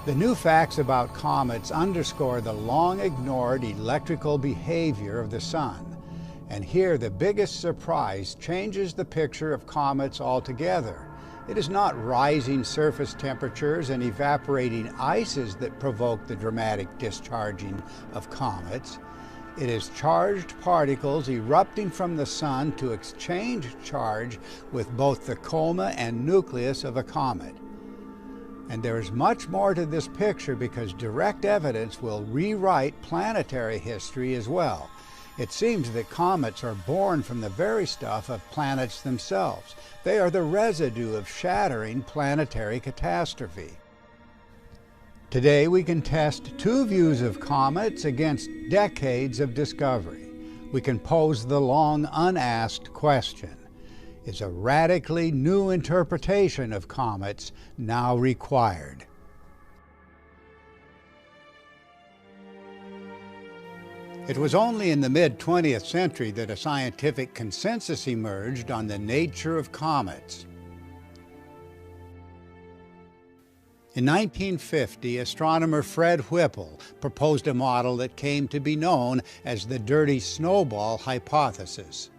The new facts about comets underscore the long-ignored electrical behavior of the Sun. And here, the biggest surprise changes the picture of comets altogether. It is not rising surface temperatures and evaporating ices that provoke the dramatic discharging of comets. It is charged particles erupting from the Sun to exchange charge with both the coma and nucleus of a comet. And there is much more to this picture because direct evidence will rewrite planetary history as well. It seems that comets are born from the very stuff of planets themselves. They are the residue of shattering planetary catastrophe. Today we can test two views of comets against decades of discovery. We can pose the long unasked question: is a radically new interpretation of comets now required? It was only in the mid-20th century that a scientific consensus emerged on the nature of comets. In 1950, astronomer Fred Whipple proposed a model that came to be known as the dirty snowball hypothesis.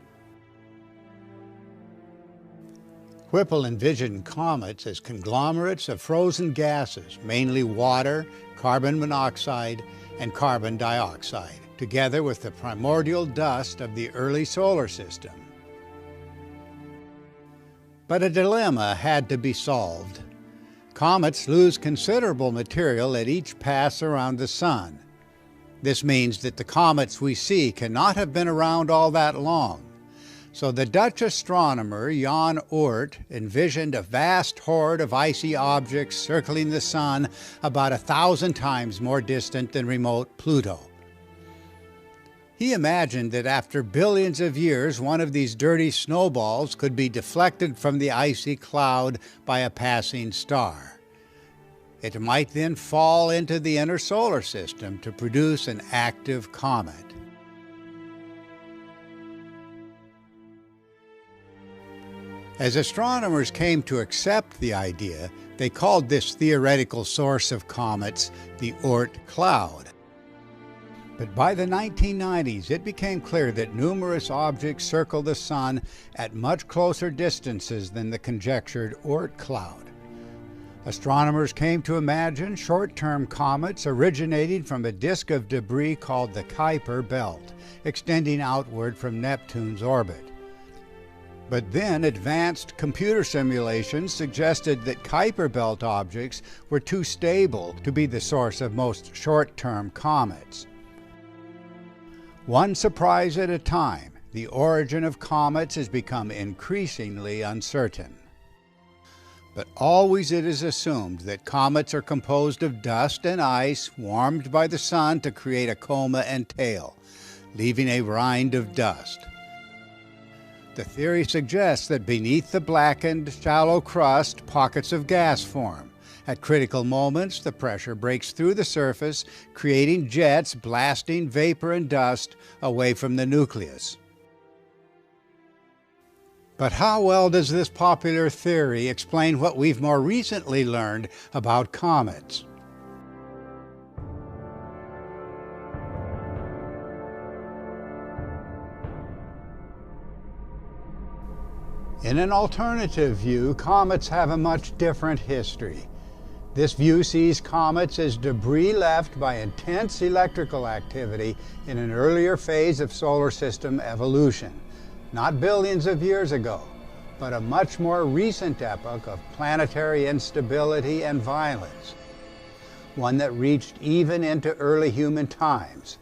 Whipple envisioned comets as conglomerates of frozen gases, mainly water, carbon monoxide, and carbon dioxide, together with the primordial dust of the early solar system. But a dilemma had to be solved. Comets lose considerable material at each pass around the Sun. This means that the comets we see cannot have been around all that long. So the Dutch astronomer Jan Oort envisioned a vast horde of icy objects circling the Sun about 1,000 times more distant than remote Pluto. He imagined that after billions of years, one of these dirty snowballs could be deflected from the icy cloud by a passing star. It might then fall into the inner solar system to produce an active comet. As astronomers came to accept the idea, they called this theoretical source of comets the Oort cloud. But by the 1990s, it became clear that numerous objects circle the Sun at much closer distances than the conjectured Oort cloud. Astronomers came to imagine short-term comets originating from a disk of debris called the Kuiper belt, extending outward from Neptune's orbit. But then advanced computer simulations suggested that Kuiper belt objects were too stable to be the source of most short-term comets. One surprise at a time, the origin of comets has become increasingly uncertain. But always it is assumed that comets are composed of dust and ice warmed by the Sun to create a coma and tail, leaving a rind of dust. The theory suggests that beneath the blackened, shallow crust, pockets of gas form. At critical moments, the pressure breaks through the surface, creating jets blasting vapor and dust away from the nucleus. But how well does this popular theory explain what we've more recently learned about comets? In an alternative view, comets have a much different history. This view sees comets as debris left by intense electrical activity in an earlier phase of solar system evolution, not billions of years ago, but a much more recent epoch of planetary instability and violence, one that reached even into early human times.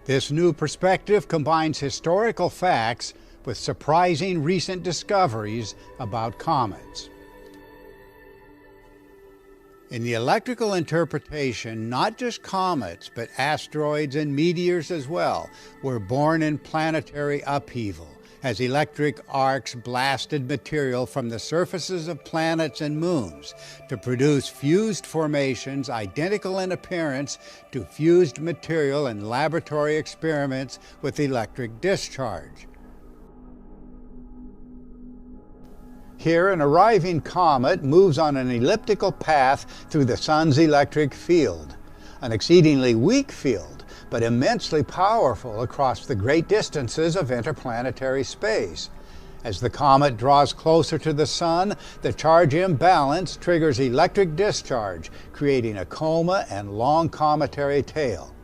This new perspective combines historical facts with surprising recent discoveries about comets. In the electrical interpretation, not just comets, but asteroids and meteors as well, were born in planetary upheaval, as electric arcs blasted material from the surfaces of planets and moons to produce fused formations identical in appearance to fused material in laboratory experiments with electric discharge. Here, an arriving comet moves on an elliptical path through the Sun's electric field, an exceedingly weak field, but immensely powerful across the great distances of interplanetary space. As the comet draws closer to the Sun, the charge imbalance triggers electric discharge, creating a coma and long cometary tail.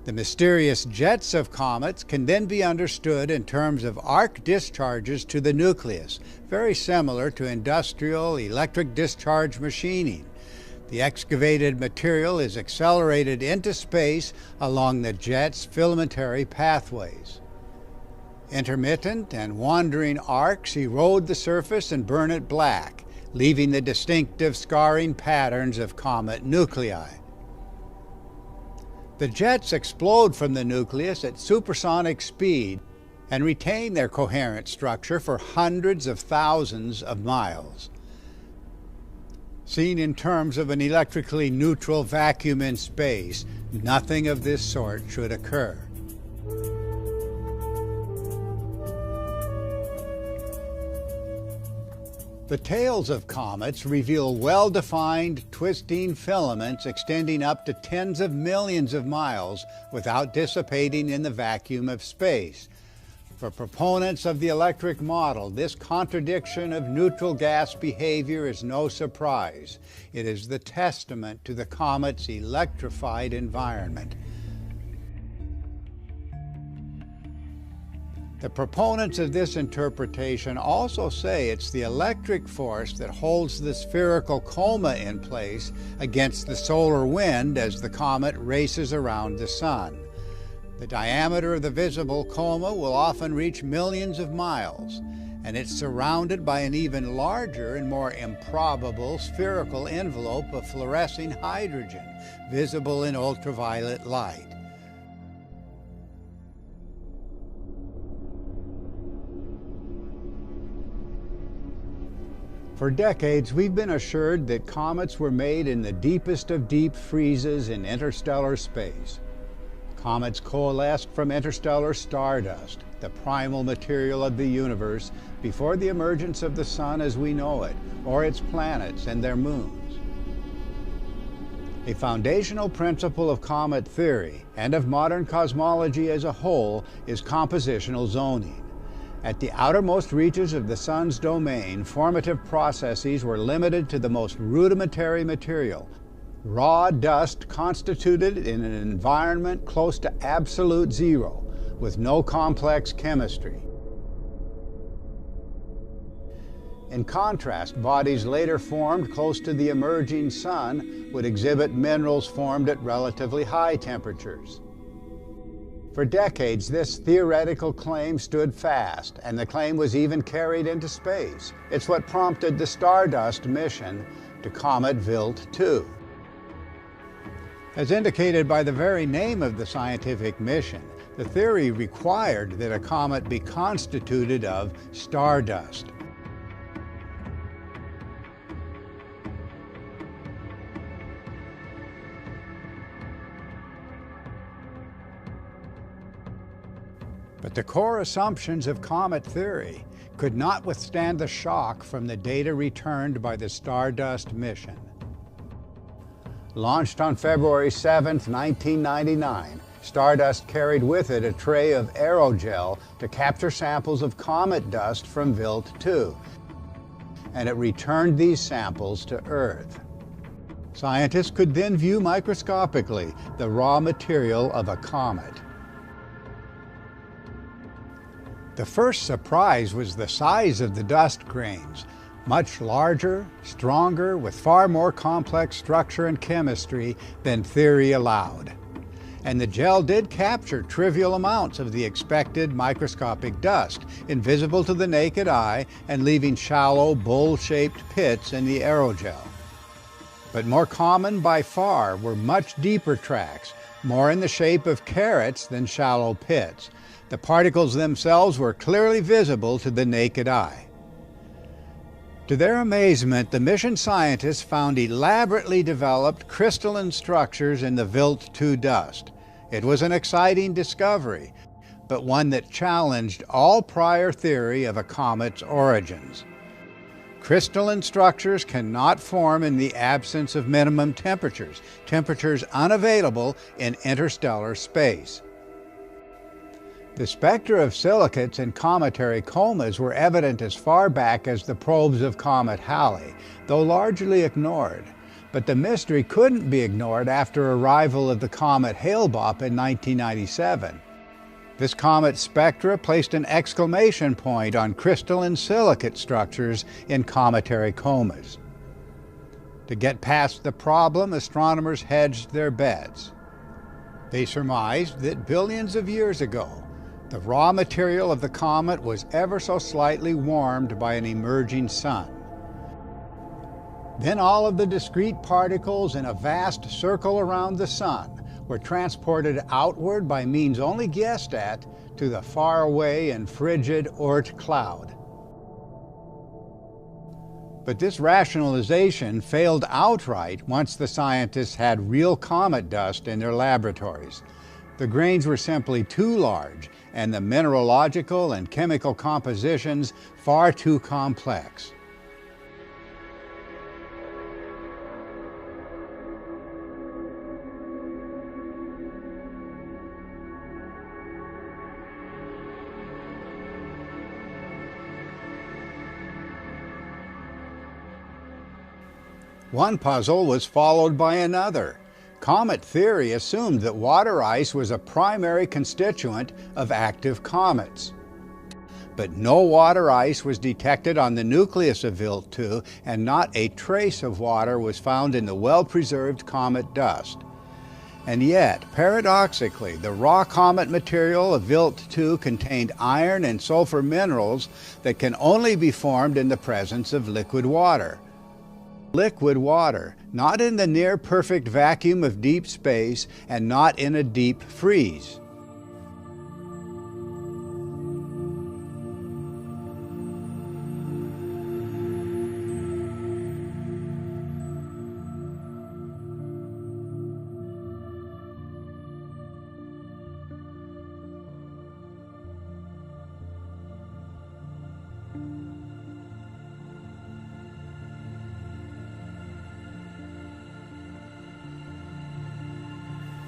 The mysterious jets of comets can then be understood in terms of arc discharges to the nucleus, very similar to industrial electric discharge machining. The excavated material is accelerated into space along the jet's filamentary pathways. Intermittent and wandering arcs erode the surface and burn it black, leaving the distinctive scarring patterns of comet nuclei. The jets explode from the nucleus at supersonic speed and retain their coherent structure for hundreds of thousands of miles. Seen in terms of an electrically neutral vacuum in space, nothing of this sort should occur. The tails of comets reveal well-defined, twisting filaments extending up to tens of millions of miles without dissipating in the vacuum of space. For proponents of the electric model, this contradiction of neutral gas behavior is no surprise. It is the testament to the comet's electrified environment. The proponents of this interpretation also say it's the electric force that holds the spherical coma in place against the solar wind as the comet races around the Sun. The diameter of the visible coma will often reach millions of miles, and it's surrounded by an even larger and more improbable spherical envelope of fluorescing hydrogen, visible in ultraviolet light. For decades, we've been assured that comets were made in the deepest of deep freezes in interstellar space. Comets coalesced from interstellar stardust, the primal material of the universe, before the emergence of the Sun as we know it, or its planets and their moons. A foundational principle of comet theory, and of modern cosmology as a whole, is compositional zoning. At the outermost reaches of the Sun's domain, formative processes were limited to the most rudimentary material, raw dust constituted in an environment close to absolute zero, with no complex chemistry. In contrast, bodies later formed close to the emerging Sun would exhibit minerals formed at relatively high temperatures. For decades, this theoretical claim stood fast, and the claim was even carried into space. It's what prompted the Stardust mission to comet Wild 2. As indicated by the very name of the scientific mission, the theory required that a comet be constituted of stardust. But the core assumptions of comet theory could not withstand the shock from the data returned by the Stardust mission. Launched on February 7, 1999, Stardust carried with it a tray of aerogel to capture samples of comet dust from Wild 2, and it returned these samples to Earth. Scientists could then view microscopically the raw material of a comet. The first surprise was the size of the dust grains, much larger, stronger, with far more complex structure and chemistry than theory allowed. And the gel did capture trivial amounts of the expected microscopic dust, invisible to the naked eye and leaving shallow, bowl-shaped pits in the aerogel. But more common by far were much deeper tracks, more in the shape of carrots than shallow pits. The particles themselves were clearly visible to the naked eye. To their amazement, the mission scientists found elaborately developed crystalline structures in the Wild 2 dust. It was an exciting discovery, but one that challenged all prior theory of a comet's origins. Crystalline structures cannot form in the absence of minimum temperatures, temperatures unavailable in interstellar space. The spectra of silicates in cometary comas were evident as far back as the probes of Comet Halley, though largely ignored. But the mystery couldn't be ignored after arrival of the comet Hale-Bopp in 1997. This comet's spectra placed an exclamation point on crystalline silicate structures in cometary comas. To get past the problem, astronomers hedged their bets. They surmised that billions of years ago, the raw material of the comet was ever so slightly warmed by an emerging sun. Then all of the discrete particles in a vast circle around the sun were transported outward by means only guessed at to the faraway and frigid Oort cloud. But this rationalization failed outright once the scientists had real comet dust in their laboratories. The grains were simply too large, and the mineralogical and chemical compositions far too complex. One puzzle was followed by another. Comet theory assumed that water ice was a primary constituent of active comets. But no water ice was detected on the nucleus of Wild 2, and not a trace of water was found in the well-preserved comet dust. And yet, paradoxically, the raw comet material of Wild 2 contained iron and sulfur minerals that can only be formed in the presence of liquid water. Liquid water, not in the near-perfect vacuum of deep space and not in a deep freeze.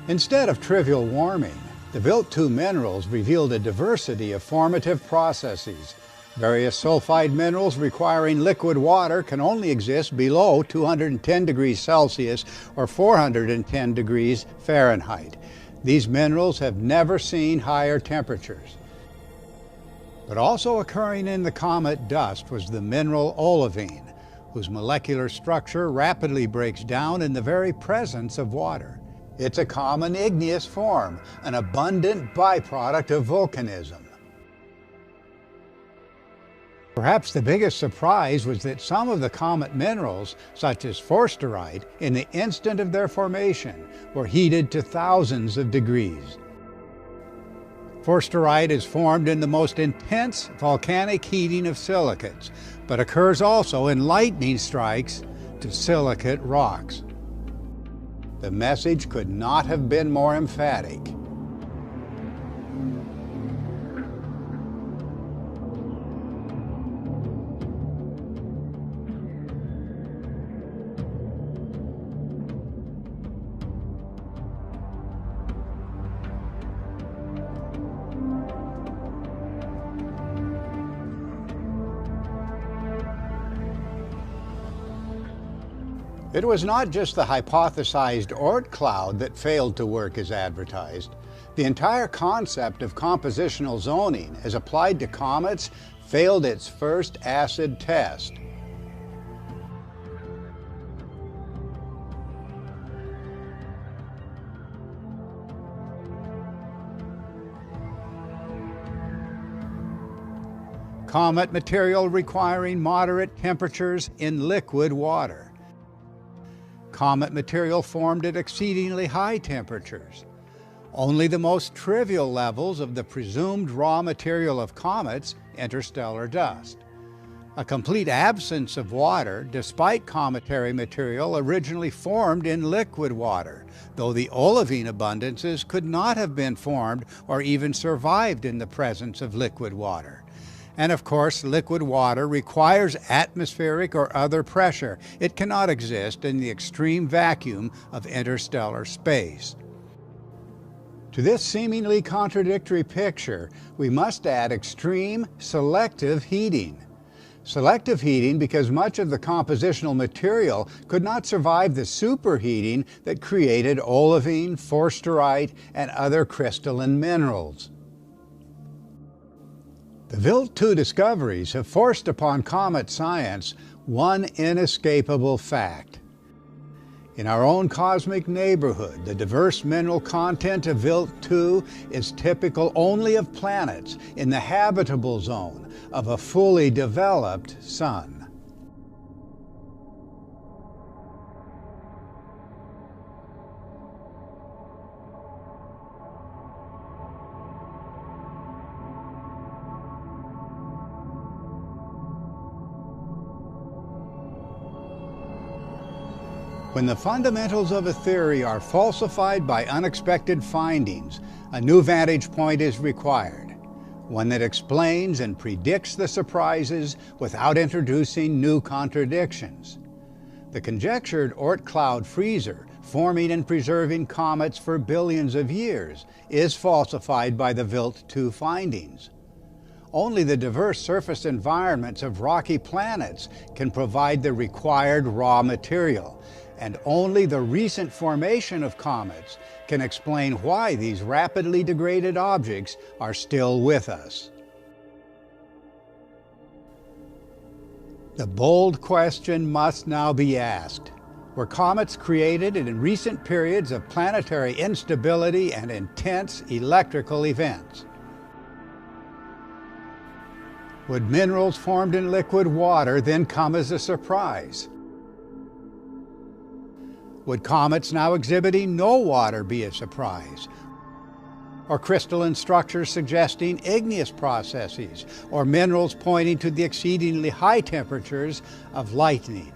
Instead of trivial warming, the Wild 2 minerals revealed a diversity of formative processes. Various sulfide minerals requiring liquid water can only exist below 210 degrees Celsius or 410 degrees Fahrenheit. These minerals have never seen higher temperatures. But also occurring in the comet dust was the mineral olivine, whose molecular structure rapidly breaks down in the very presence of water. It's a common igneous form, an abundant byproduct of volcanism. Perhaps the biggest surprise was that some of the comet minerals, such as forsterite, in the instant of their formation, were heated to thousands of degrees. Forsterite is formed in the most intense volcanic heating of silicates, but occurs also in lightning strikes to silicate rocks. The message could not have been more emphatic. It was not just the hypothesized Oort cloud that failed to work as advertised. The entire concept of compositional zoning, as applied to comets, failed its first acid test. Comet material requiring moderate temperatures in liquid water. Comet material formed at exceedingly high temperatures. Only the most trivial levels of the presumed raw material of comets, interstellar dust. a complete absence of water, despite cometary material originally formed in liquid water, though the olivine abundances could not have been formed or even survived in the presence of liquid water. And of course, liquid water requires atmospheric or other pressure. It cannot exist in the extreme vacuum of interstellar space. To this seemingly contradictory picture, we must add extreme selective heating. Selective heating because much of the compositional material could not survive the superheating that created olivine, forsterite, and other crystalline minerals. The Wild 2 discoveries have forced upon comet science one inescapable fact. In our own cosmic neighborhood, the diverse mineral content of Wild 2 is typical only of planets in the habitable zone of a fully developed sun. When the fundamentals of a theory are falsified by unexpected findings, a new vantage point is required, one that explains and predicts the surprises without introducing new contradictions. The conjectured Oort cloud freezer, forming and preserving comets for billions of years, is falsified by the Wild 2 findings. Only the diverse surface environments of rocky planets can provide the required raw material, and only the recent formation of comets can explain why these rapidly degraded objects are still with us. The bold question must now be asked: were comets created in recent periods of planetary instability and intense electrical events? Would minerals formed in liquid water then come as a surprise? Would comets now exhibiting no water be a surprise? Or crystalline structures suggesting igneous processes, or minerals pointing to the exceedingly high temperatures of lightning?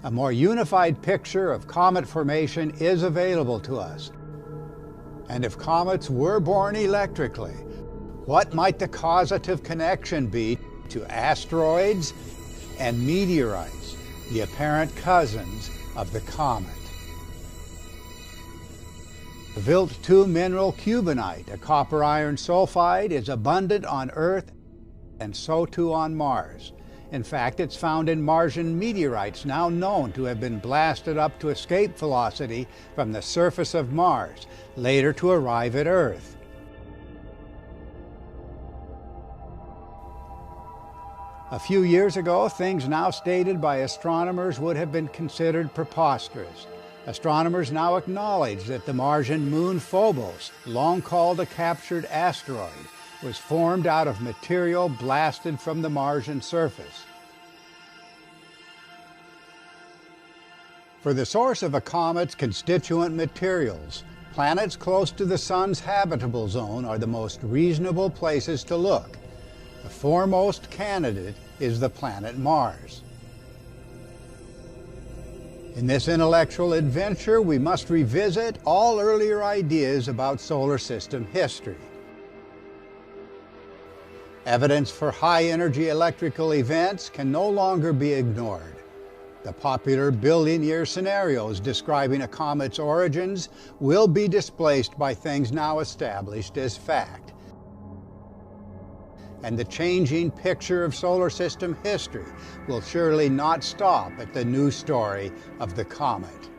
A more unified picture of comet formation is available to us. And if comets were born electrically, what might the causative connection be to asteroids and meteorites, the apparent cousins of the comet? The Wild 2 mineral cubonite, a copper iron sulfide, is abundant on Earth and so too on Mars. In fact, it's found in Martian meteorites now known to have been blasted up to escape velocity from the surface of Mars, later to arrive at Earth. A few years ago, things now stated by astronomers would have been considered preposterous. Astronomers now acknowledge that the Martian moon Phobos, long called a captured asteroid, was formed out of material blasted from the Martian surface. For the source of a comet's constituent materials, planets close to the Sun's habitable zone are the most reasonable places to look. The foremost candidate is the planet Mars. In this intellectual adventure, we must revisit all earlier ideas about solar system history. Evidence for high-energy electrical events can no longer be ignored. The popular billion-year scenarios describing a comet's origins will be displaced by things now established as fact. And the changing picture of solar system history will surely not stop at the new story of the comet.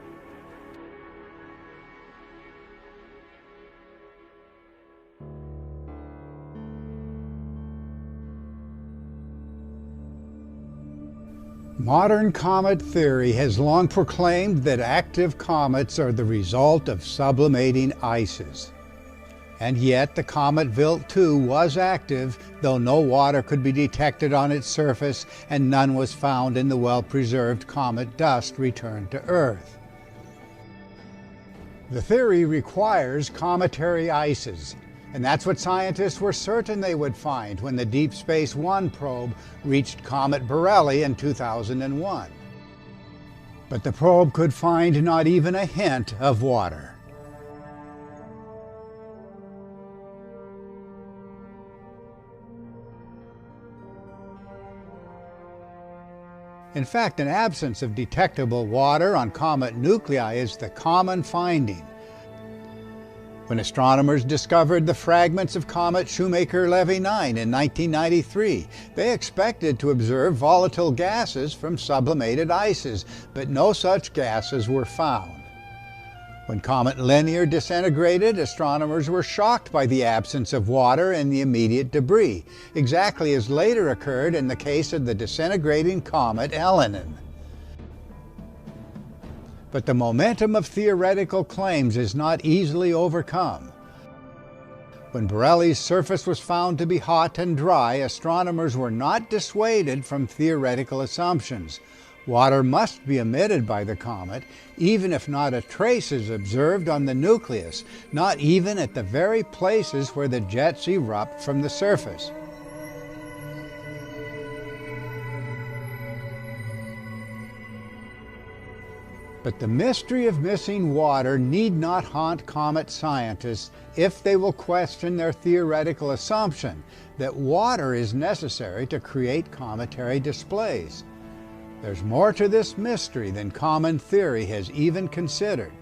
Modern comet theory has long proclaimed that active comets are the result of sublimating ices. And yet the comet Wild 2 was active, though no water could be detected on its surface and none was found in the well-preserved comet dust returned to Earth. The theory requires cometary ices, And that's what scientists were certain they would find when the Deep Space One probe reached Comet Borrelly in 2001. But the probe could find not even a hint of water. In fact, an absence of detectable water on comet nuclei is the common finding. When astronomers discovered the fragments of comet Shoemaker-Levy 9 in 1993, they expected to observe volatile gases from sublimated ices, but no such gases were found. When Comet Linear disintegrated, astronomers were shocked by the absence of water in the immediate debris, exactly as later occurred in the case of the disintegrating comet Elenin. But the momentum of theoretical claims is not easily overcome. When Borrelly's surface was found to be hot and dry, astronomers were not dissuaded from theoretical assumptions. Water must be emitted by the comet, even if not a trace is observed on the nucleus, not even at the very places where the jets erupt from the surface. But the mystery of missing water need not haunt comet scientists if they will question their theoretical assumption that water is necessary to create cometary displays. There's more to this mystery than common theory has even considered.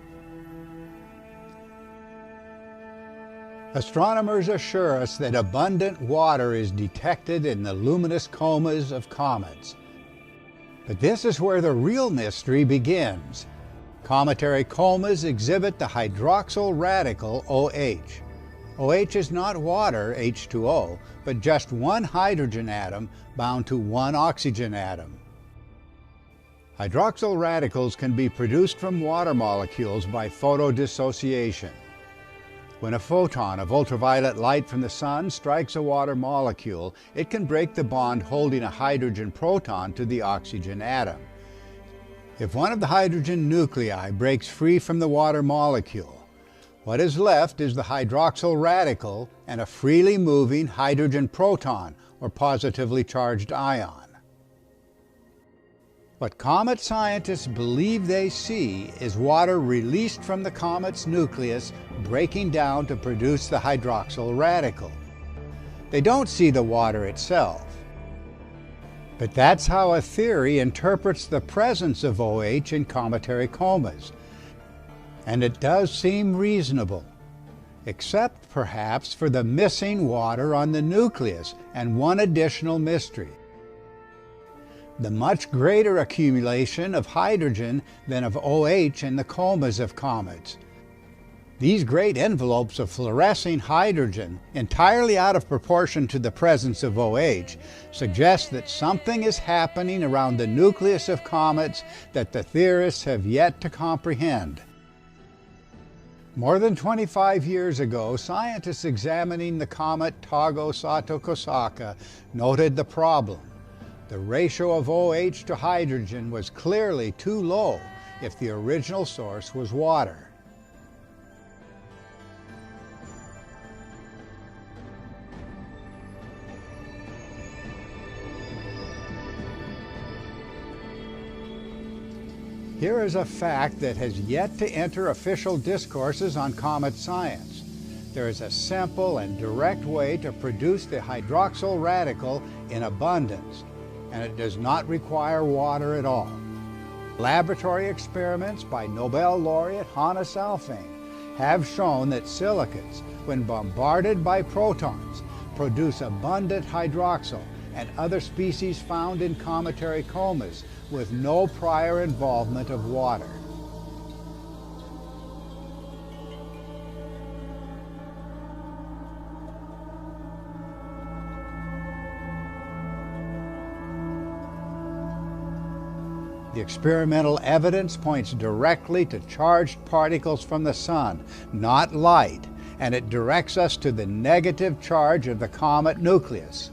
Astronomers assure us that abundant water is detected in the luminous comas of comets. But this is where the real mystery begins. Cometary comas exhibit the hydroxyl radical OH. OH is not water, H2O, but just one hydrogen atom bound to one oxygen atom. Hydroxyl radicals can be produced from water molecules by photodissociation. When a photon of ultraviolet light from the sun strikes a water molecule, it can break the bond holding a hydrogen proton to the oxygen atom. If one of the hydrogen nuclei breaks free from the water molecule, what is left is the hydroxyl radical and a freely moving hydrogen proton, or positively charged ion. What comet scientists believe they see is water released from the comet's nucleus breaking down to produce the hydroxyl radical. They don't see the water itself. But that's how a theory interprets the presence of OH in cometary comas. And it does seem reasonable, except perhaps for the missing water on the nucleus and one additional mystery: the much greater accumulation of hydrogen than of OH in the comas of comets. These great envelopes of fluorescing hydrogen, entirely out of proportion to the presence of OH, suggest that something is happening around the nucleus of comets that the theorists have yet to comprehend. More than 25 years ago, scientists examining the comet Togo-Sato-Kosaka noted the problem. The ratio of OH to hydrogen was clearly too low if the original source was water. Here is a fact that has yet to enter official discourses on comet science. There is a simple and direct way to produce the hydroxyl radical in abundance, and it does not require water at all. Laboratory experiments by Nobel laureate Hannes Alfvén have shown that silicates, when bombarded by protons, produce abundant hydroxyl and other species found in cometary comas with no prior involvement of water. The experimental evidence points directly to charged particles from the sun, not light, and it directs us to the negative charge of the comet nucleus.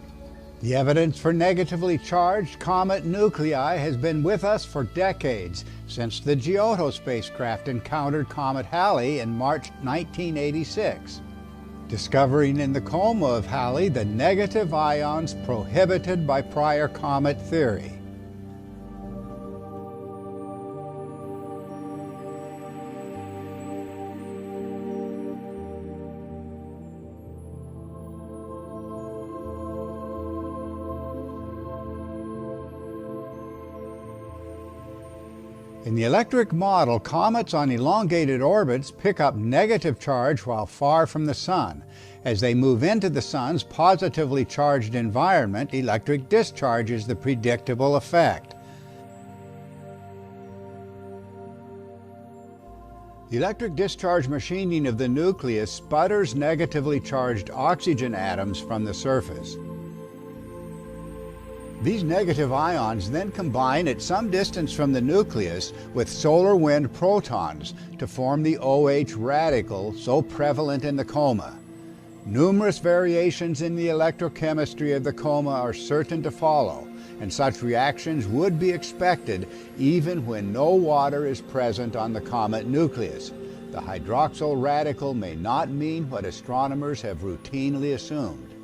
The evidence for negatively charged comet nuclei has been with us for decades, since the Giotto spacecraft encountered Comet Halley in March 1986. discovering in the coma of Halley the negative ions prohibited by prior comet theory. In the electric model, comets on elongated orbits pick up negative charge while far from the Sun. As they move into the Sun's positively charged environment, electric discharge is the predictable effect. Electric discharge machining of the nucleus sputters negatively charged oxygen atoms from the surface. These negative ions then combine at some distance from the nucleus with solar wind protons to form the OH radical so prevalent in the coma. Numerous variations in the electrochemistry of the coma are certain to follow, and such reactions would be expected even when no water is present on the comet nucleus. The hydroxyl radical may not mean what astronomers have routinely assumed.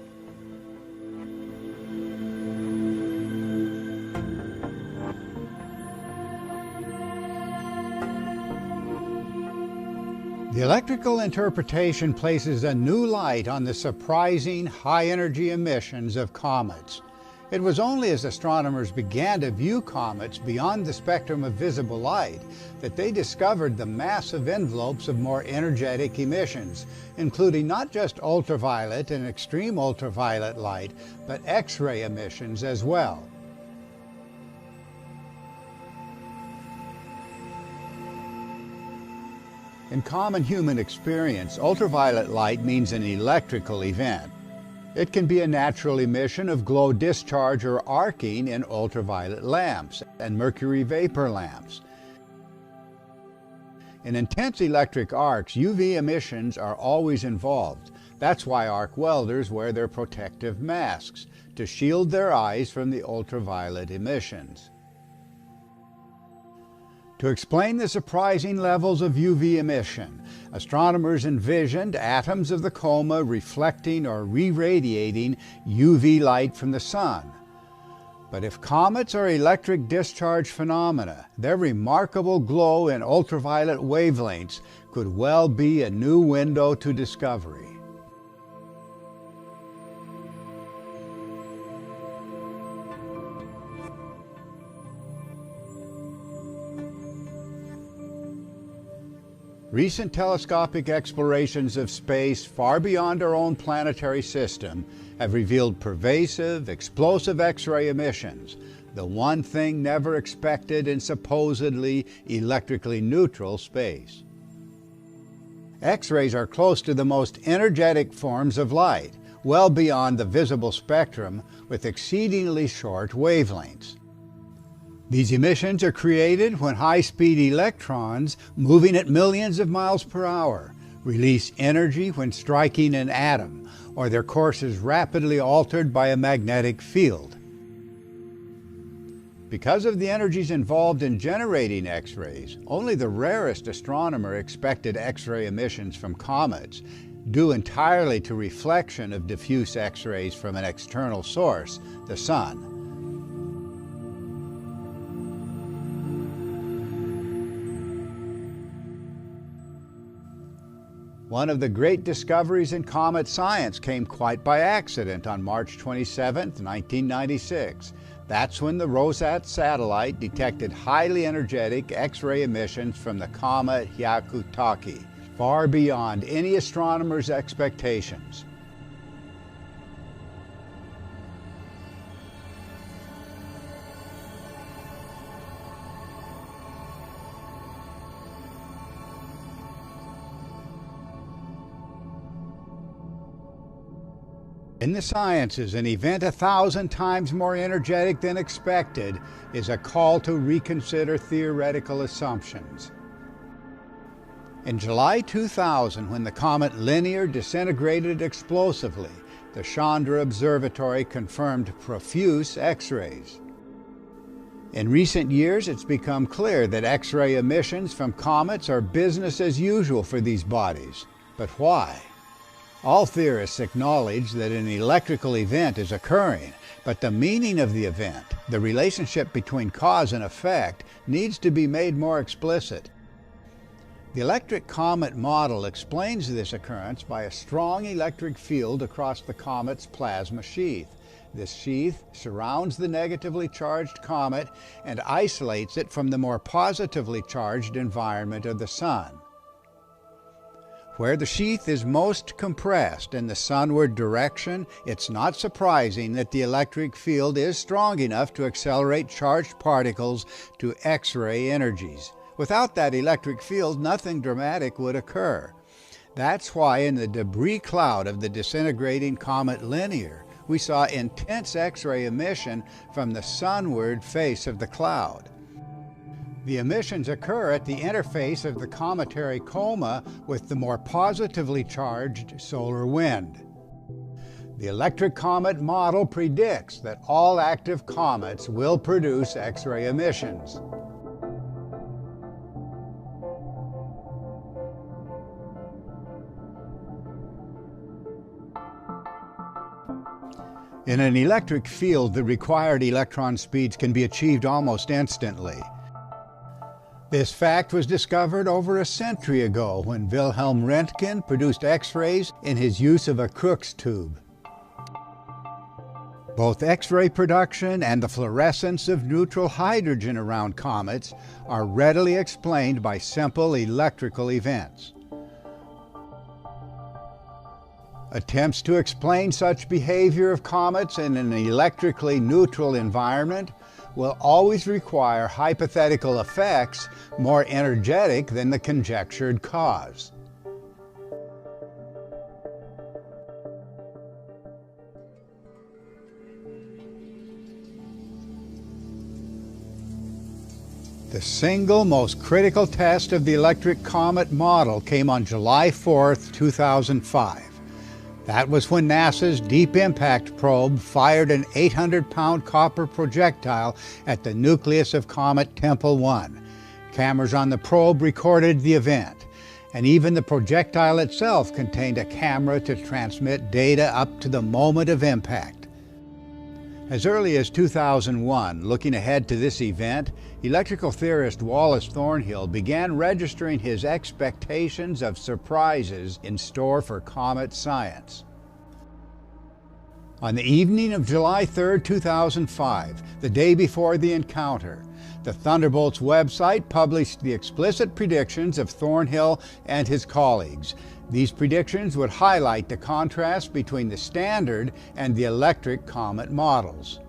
The electrical interpretation places a new light on the surprising high-energy emissions of comets. It was only as astronomers began to view comets beyond the spectrum of visible light that they discovered the massive envelopes of more energetic emissions, including not just ultraviolet and extreme ultraviolet light, but X-ray emissions as well. In common human experience, ultraviolet light means an electrical event. It can be a natural emission of glow discharge or arcing in ultraviolet lamps and mercury vapor lamps. In intense electric arcs, UV emissions are always involved. That's why arc welders wear their protective masks, to shield their eyes from the ultraviolet emissions. To explain the surprising levels of UV emission, astronomers envisioned atoms of the coma reflecting or re-radiating UV light from the Sun. But if comets are electric discharge phenomena, their remarkable glow in ultraviolet wavelengths could well be a new window to discovery. Recent telescopic explorations of space far beyond our own planetary system have revealed pervasive, explosive X-ray emissions, the one thing never expected in supposedly electrically neutral space. X-rays are close to the most energetic forms of light, well beyond the visible spectrum, with exceedingly short wavelengths. These emissions are created when high-speed electrons, moving at millions of miles per hour, release energy when striking an atom, or their course is rapidly altered by a magnetic field. Because of the energies involved in generating X-rays, only the rarest astronomer expected X-ray emissions from comets, due entirely to reflection of diffuse X-rays from an external source, the Sun. One of the great discoveries in comet science came quite by accident on March 27, 1996. That's when the Rosat satellite detected highly energetic X-ray emissions from the comet Hyakutake, far beyond any astronomer's expectations. In the sciences, an event 1,000 times more energetic than expected is a call to reconsider theoretical assumptions. In July 2000, when the comet Linear disintegrated explosively, the Chandra Observatory confirmed profuse X-rays. In recent years, it's become clear that X-ray emissions from comets are business as usual for these bodies. But why? All theorists acknowledge that an electrical event is occurring, but the meaning of the event, the relationship between cause and effect, needs to be made more explicit. The electric comet model explains this occurrence by a strong electric field across the comet's plasma sheath. This sheath surrounds the negatively charged comet and isolates it from the more positively charged environment of the Sun. Where the sheath is most compressed in the sunward direction, it's not surprising that the electric field is strong enough to accelerate charged particles to X-ray energies. Without that electric field, nothing dramatic would occur. That's why in the debris cloud of the disintegrating comet Linear, we saw intense X-ray emission from the sunward face of the cloud. The emissions occur at the interface of the cometary coma with the more positively charged solar wind. The electric comet model predicts that all active comets will produce X-ray emissions. In an electric field, the required electron speeds can be achieved almost instantly. This fact was discovered over a century ago when Wilhelm Röntgen produced X-rays in his use of a Crookes tube. Both X-ray production and the fluorescence of neutral hydrogen around comets are readily explained by simple electrical events. Attempts to explain such behavior of comets in an electrically neutral environment will always require hypothetical effects more energetic than the conjectured cause. The single most critical test of the electric comet model came on July 4, 2005. That was when NASA's Deep Impact probe fired an 800-pound copper projectile at the nucleus of Comet Tempel 1. Cameras on the probe recorded the event, and even the projectile itself contained a camera to transmit data up to the moment of impact. As early as 2001, looking ahead to this event, electrical theorist Wallace Thornhill began registering his expectations of surprises in store for comet science. On the evening of July 3, 2005, the day before the encounter, the Thunderbolt's website published the explicit predictions of Thornhill and his colleagues. These predictions would highlight the contrast between the standard and the electric comet models.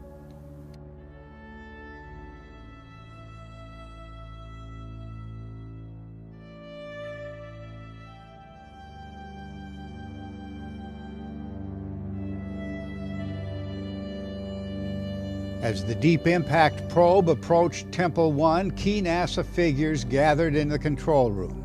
As the Deep Impact probe approached Tempel 1, key NASA figures gathered in the control room.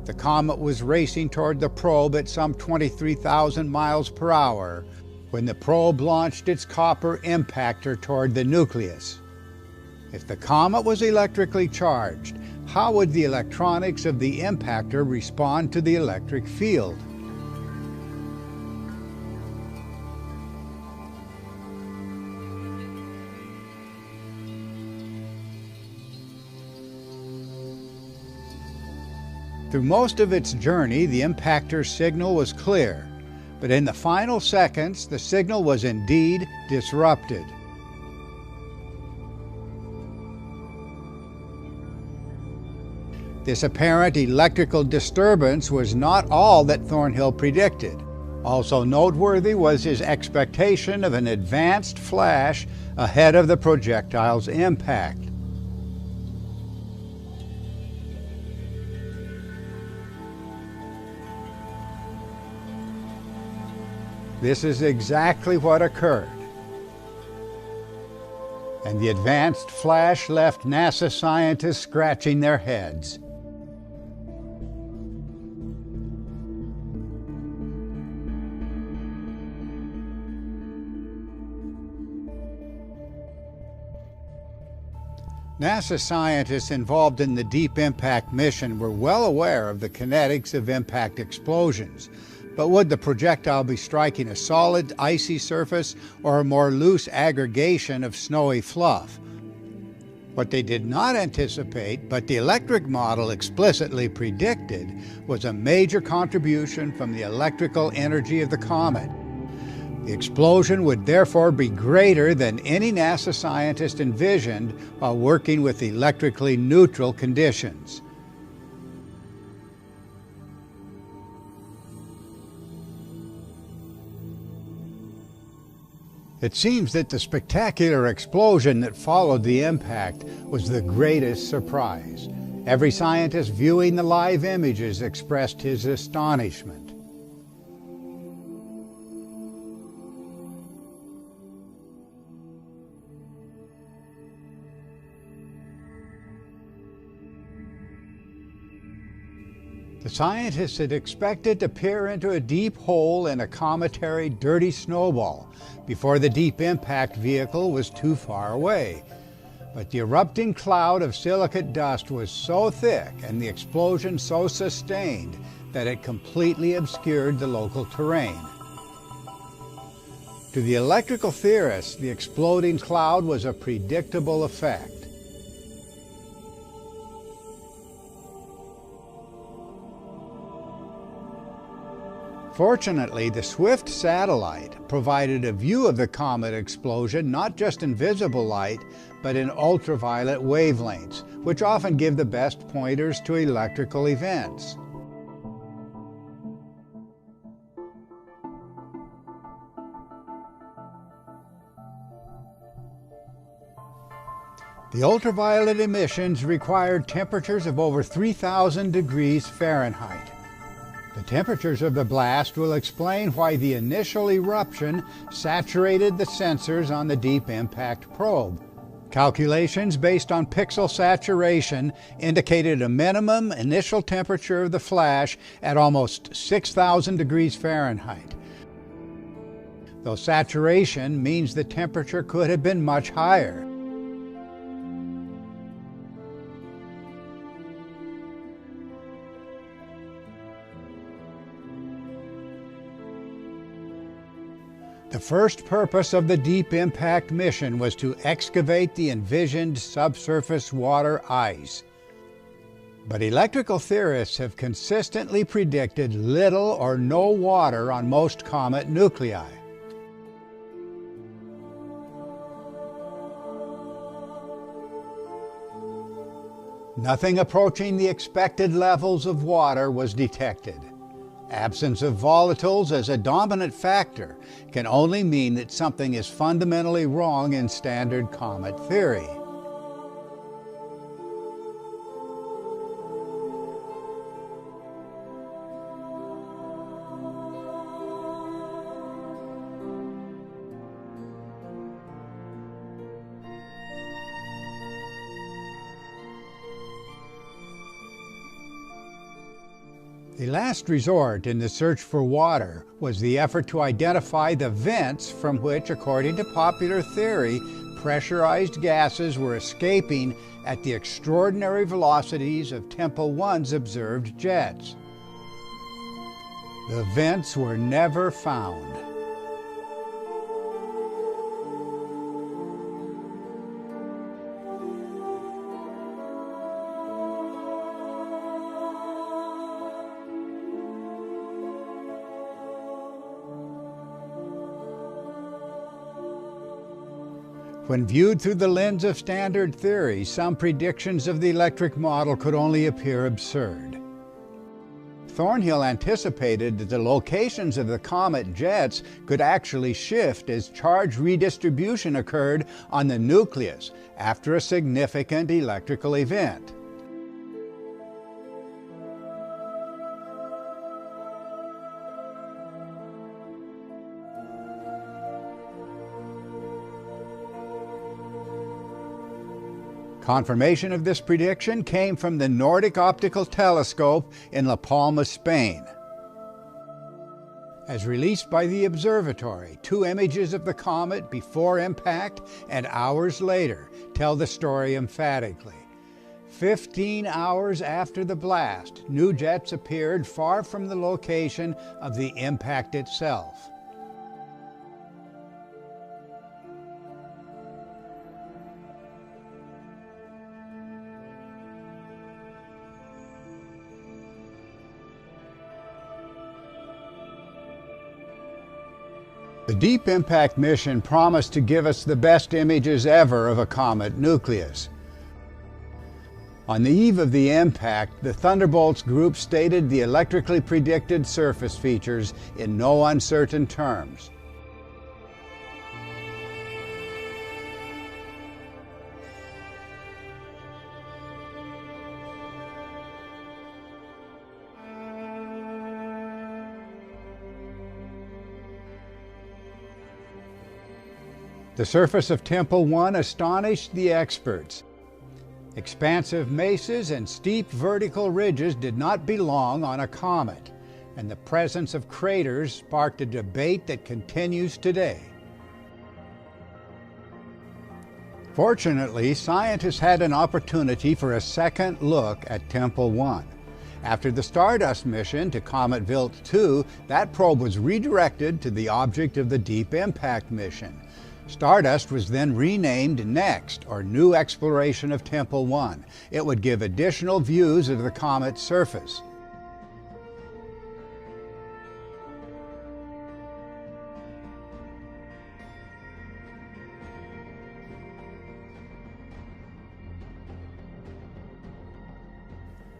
The comet was racing toward the probe at some 23,000 miles per hour when the probe launched its copper impactor toward the nucleus. If the comet was electrically charged, how would the electronics of the impactor respond to the electric field? Through most of its journey, the impactor's signal was clear, but in the final seconds, the signal was indeed disrupted. This apparent electrical disturbance was not all that Thornhill predicted. Also noteworthy was his expectation of an advanced flash ahead of the projectile's impact. This is exactly what occurred. And the advanced flash left NASA scientists scratching their heads. NASA scientists involved in the Deep Impact mission were well aware of the kinetics of impact explosions, But would the projectile be striking a solid, icy surface or a more loose aggregation of snowy fluff? What they did not anticipate, but the electric model explicitly predicted, was a major contribution from the electrical energy of the comet. The explosion would therefore be greater than any NASA scientist envisioned while working with electrically neutral conditions. It seems that the spectacular explosion that followed the impact was the greatest surprise. Every scientist viewing the live images expressed his astonishment. The scientists had expected to peer into a deep hole in a cometary dirty snowball before the deep impact vehicle was too far away. But the erupting cloud of silicate dust was so thick and the explosion so sustained that it completely obscured the local terrain. To the electrical theorists, the exploding cloud was a predictable effect. Fortunately, the SWIFT satellite provided a view of the comet explosion not just in visible light, but in ultraviolet wavelengths, which often give the best pointers to electrical events. The ultraviolet emissions required temperatures of over 3,000 degrees Fahrenheit. The temperatures of the blast will explain why the initial eruption saturated the sensors on the Deep Impact probe. Calculations based on pixel saturation indicated a minimum initial temperature of the flash at almost 6,000 degrees Fahrenheit. Though saturation means the temperature could have been much higher. The first purpose of the Deep Impact mission was to excavate the envisioned subsurface water ice. But electrical theorists have consistently predicted little or no water on most comet nuclei. Nothing approaching the expected levels of water was detected. Absence of volatiles as a dominant factor can only mean that something is fundamentally wrong in standard comet theory. The last resort in the search for water was the effort to identify the vents from which, according to popular theory, pressurized gases were escaping at the extraordinary velocities of Tempel 1's observed jets. The vents were never found. When viewed through the lens of standard theory, some predictions of the electric model could only appear absurd. Thornhill anticipated that the locations of the comet jets could actually shift as charge redistribution occurred on the nucleus after a significant electrical event. Confirmation of this prediction came from the Nordic Optical Telescope in La Palma, Spain. As released by the observatory, 2 images of the comet before impact and hours later tell the story emphatically. 15 hours after the blast, new jets appeared far from the location of the impact itself. The Deep Impact mission promised to give us the best images ever of a comet nucleus. On the eve of the impact, the Thunderbolts group stated the electrically predicted surface features in no uncertain terms. The surface of Temple 1 astonished the experts. Expansive mesas and steep vertical ridges did not belong on a comet, and the presence of craters sparked a debate that continues today. Fortunately, scientists had an opportunity for a second look at Temple 1. After the Stardust mission to Comet Wild 2, that probe was redirected to the object of the Deep Impact mission. Stardust was then renamed NEXT, or New Exploration of Temple 1. It would give additional views of the comet's surface.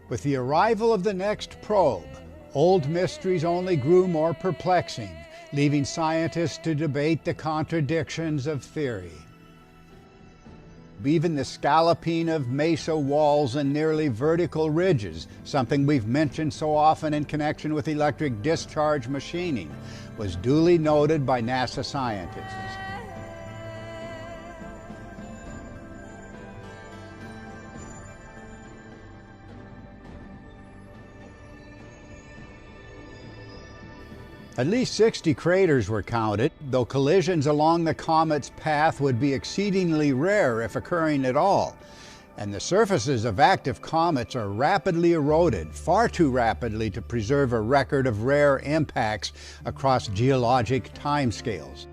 With the arrival of the NEXT probe, old mysteries only grew more perplexing, leaving scientists to debate the contradictions of theory. Even the scalloping of mesa walls and nearly vertical ridges, something we've mentioned so often in connection with electric discharge machining, was duly noted by NASA scientists. At least 60 craters were counted, though collisions along the comet's path would be exceedingly rare if occurring at all. And the surfaces of active comets are rapidly eroded, far too rapidly to preserve a record of rare impacts across geologic timescales.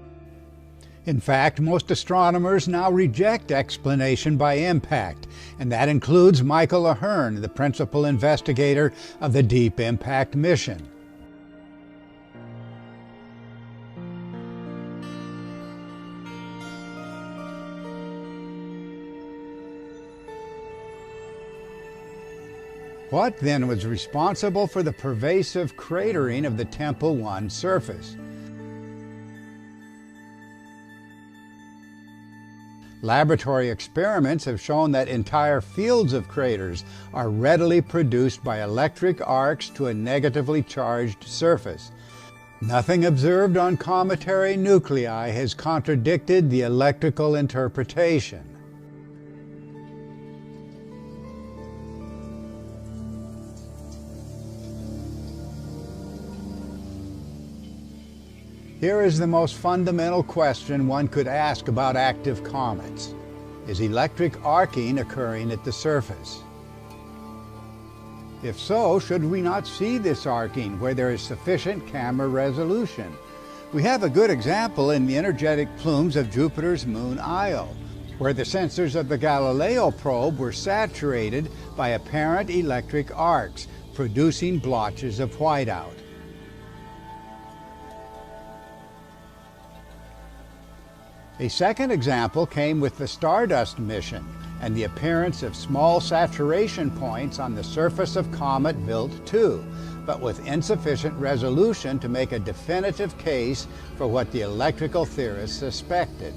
In fact, most astronomers now reject explanation by impact, and that includes Michael Ahern, the principal investigator of the Deep Impact mission. What then was responsible for the pervasive cratering of the Temple 1 surface? Laboratory experiments have shown that entire fields of craters are readily produced by electric arcs to a negatively charged surface. Nothing observed on cometary nuclei has contradicted the electrical interpretation. Here is the most fundamental question one could ask about active comets. Is electric arcing occurring at the surface? If so, should we not see this arcing where there is sufficient camera resolution? We have a good example in the energetic plumes of Jupiter's moon Io, where the sensors of the Galileo probe were saturated by apparent electric arcs, producing blotches of whiteout. A second example came with the Stardust mission and the appearance of small saturation points on the surface of Comet Wild 2, but with insufficient resolution to make a definitive case for what the electrical theorists suspected.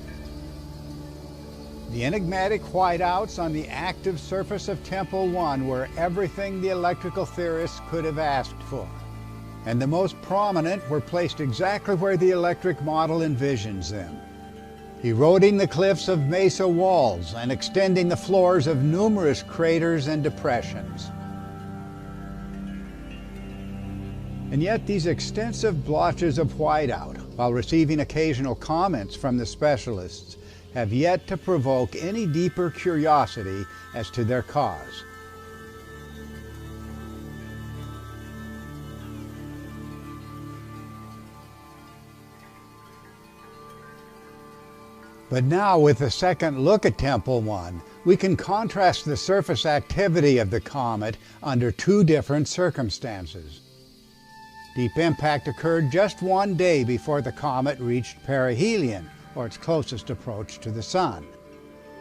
The enigmatic whiteouts on the active surface of Temple 1 were everything the electrical theorists could have asked for, and the most prominent were placed exactly where the electric model envisions them, eroding the cliffs of mesa walls and extending the floors of numerous craters and depressions. And yet these extensive blotches of whiteout, while receiving occasional comments from the specialists, have yet to provoke any deeper curiosity as to their cause. But now, with a second look at Tempel 1, we can contrast the surface activity of the comet under two different circumstances. Deep impact occurred just one day before the comet reached perihelion, or its closest approach to the Sun.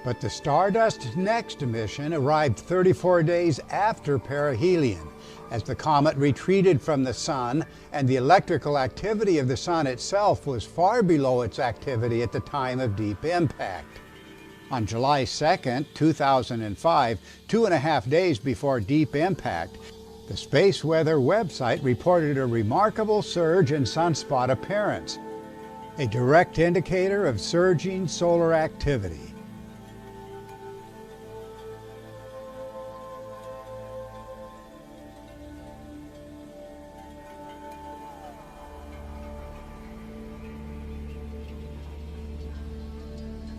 But the Stardust's next mission arrived 34 days after perihelion, as the comet retreated from the Sun and the electrical activity of the Sun itself was far below its activity at the time of deep impact. On July 2, 2005, 2.5 days before deep impact, the Space Weather website reported a remarkable surge in sunspot appearance, a direct indicator of surging solar activity.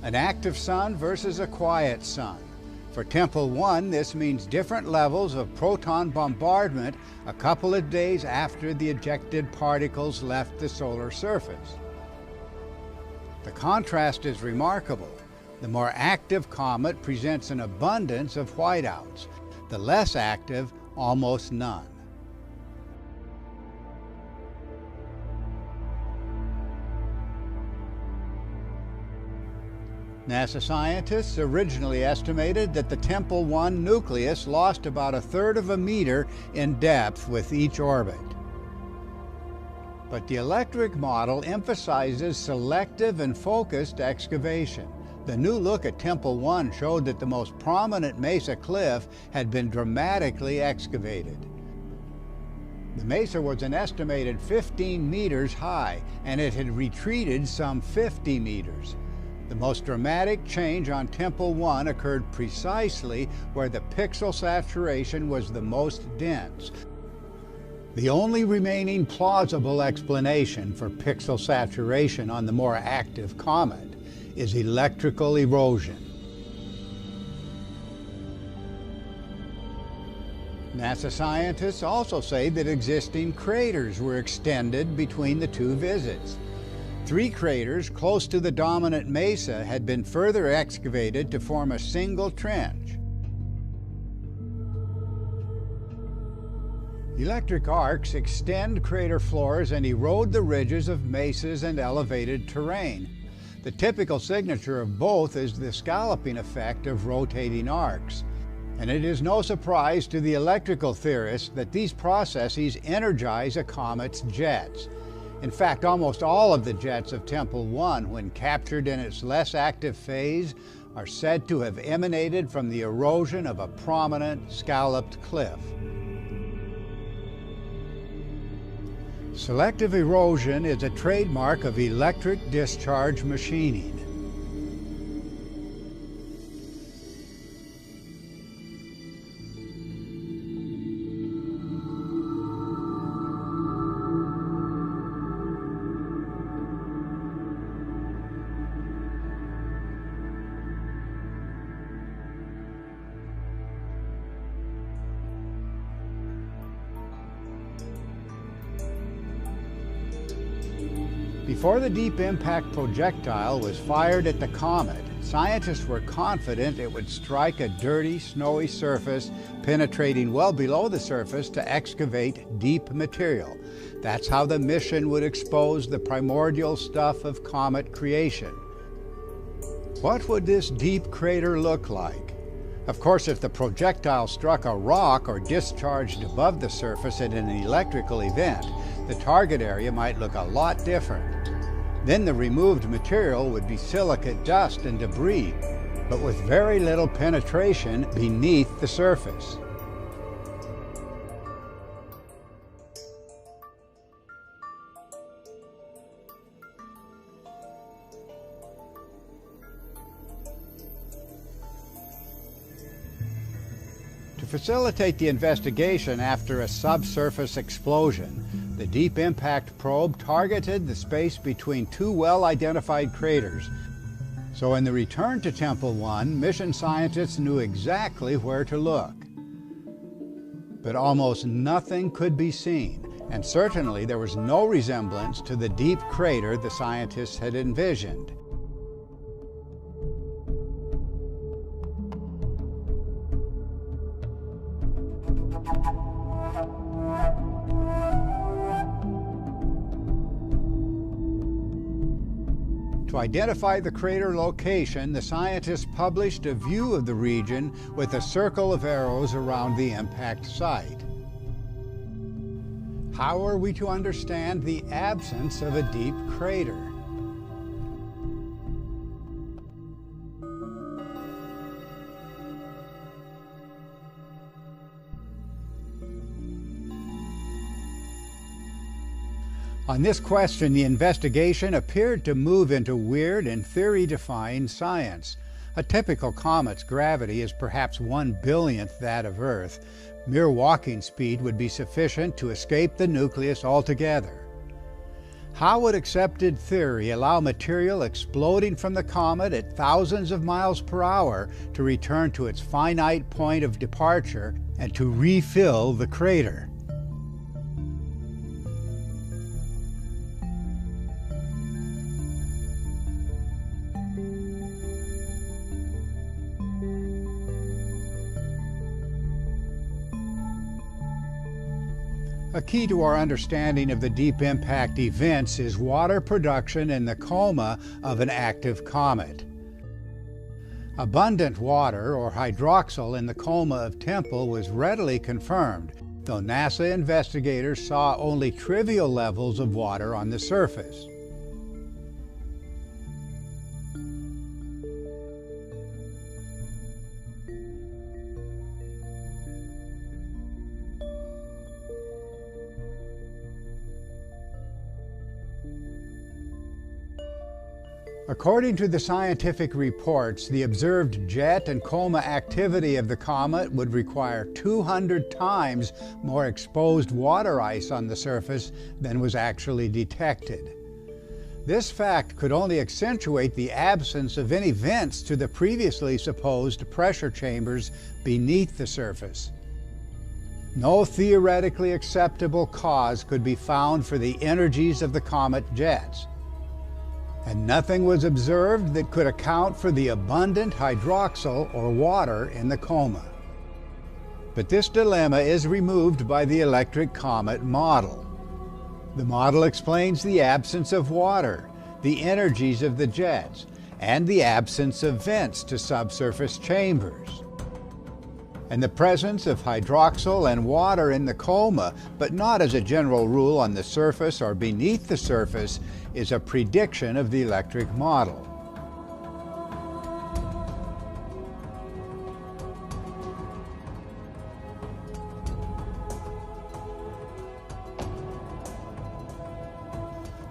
An active sun versus a quiet sun. For Tempel 1, this means different levels of proton bombardment a couple of days after the ejected particles left the solar surface. The contrast is remarkable. The more active comet presents an abundance of whiteouts. The less active, almost none. NASA scientists originally estimated that the Tempel 1 nucleus lost about 1/3 of a meter in depth with each orbit. But the electric model emphasizes selective and focused excavation. The new look at Tempel 1 showed that the most prominent mesa cliff had been dramatically excavated. The mesa was an estimated 15 meters high, and it had retreated some 50 meters. The most dramatic change on Tempel 1 occurred precisely where the pixel saturation was the most dense. The only remaining plausible explanation for pixel saturation on the more active comet is electrical erosion. NASA scientists also say that existing craters were extended between the two visits. 3 craters close to the dominant mesa had been further excavated to form a single trench. Electric arcs extend crater floors and erode the ridges of mesas and elevated terrain. The typical signature of both is the scalloping effect of rotating arcs. And it is no surprise to the electrical theorists that these processes energize a comet's jets. In fact, almost all of the jets of Tempel 1, when captured in its less active phase, are said to have emanated from the erosion of a prominent scalloped cliff. Selective erosion is a trademark of electric discharge machining. Before the deep impact projectile was fired at the comet, scientists were confident it would strike a dirty, snowy surface, penetrating well below the surface to excavate deep material. That's how the mission would expose the primordial stuff of comet creation. What would this deep crater look like? Of course, if the projectile struck a rock or discharged above the surface in an electrical event, the target area might look a lot different. Then the removed material would be silicate dust and debris, but with very little penetration beneath the surface. To facilitate the investigation after a subsurface explosion, the Deep Impact probe targeted the space between 2 well-identified craters, So in the return to Temple 1, mission scientists knew exactly where to look. But almost nothing could be seen, and certainly there was no resemblance to the deep crater the scientists had envisioned. To identify the crater location, the scientists published a view of the region with a circle of arrows around the impact site. How are we to understand the absence of a deep crater? On this question, the investigation appeared to move into weird and theory-defined science. A typical comet's gravity is perhaps 1/billionth that of Earth. Mere walking speed would be sufficient to escape the nucleus altogether. How would accepted theory allow material exploding from the comet at thousands of miles per hour to return to its finite point of departure and to refill the crater? A key to our understanding of the deep impact events is water production in the coma of an active comet. Abundant water, or hydroxyl, in the coma of Temple was readily confirmed, though NASA investigators saw only trivial levels of water on the surface. According to the scientific reports, the observed jet and coma activity of the comet would require 200 times more exposed water ice on the surface than was actually detected. This fact could only accentuate the absence of any vents to the previously supposed pressure chambers beneath the surface. No theoretically acceptable cause could be found for the energies of the comet jets, and nothing was observed that could account for the abundant hydroxyl or water in the coma. But this dilemma is removed by the electric comet model. The model explains the absence of water, the energies of the jets, and the absence of vents to subsurface chambers, and the presence of hydroxyl and water in the coma, but not as a general rule on the surface or beneath the surface, is a prediction of the electric model.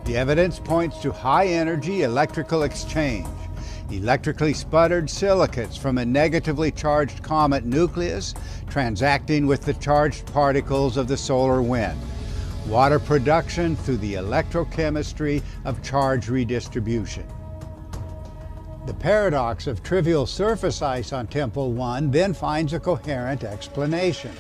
The evidence points to high-energy electrical exchange. Electrically sputtered silicates from a negatively charged comet nucleus transacting with the charged particles of the solar wind. Water production through the electrochemistry of charge redistribution. The paradox of trivial surface ice on Temple 1 then finds a coherent explanation.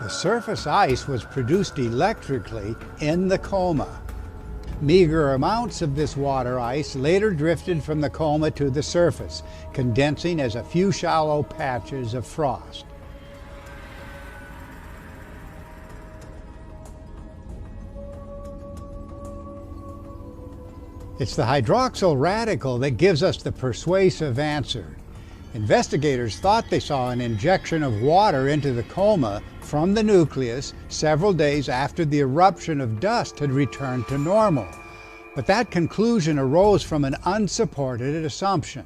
The surface ice was produced electrically in the coma. Meager amounts of this water ice later drifted from the coma to the surface, condensing as a few shallow patches of frost. It's the hydroxyl radical that gives us the persuasive answer. Investigators thought they saw an injection of water into the coma from the nucleus several days after the eruption of dust had returned to normal. But that conclusion arose from an unsupported assumption.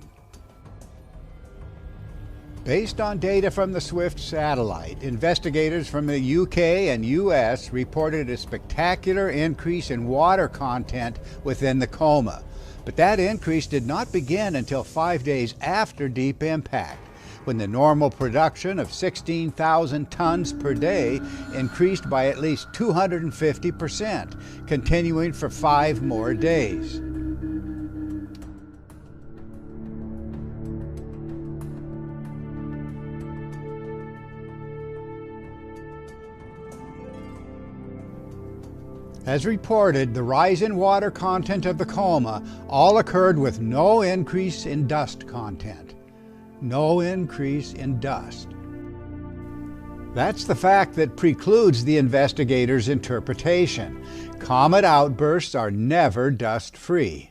Based on data from the SWIFT satellite, investigators from the UK and US reported a spectacular increase in water content within the coma. But that increase did not begin until 5 days after deep impact, when the normal production of 16,000 tons per day increased by at least 250%, continuing for 5 more days. As reported, the rise in water content of the coma all occurred with no increase in dust content. No increase in dust. That's the fact that precludes the investigators' interpretation. Comet outbursts are never dust-free.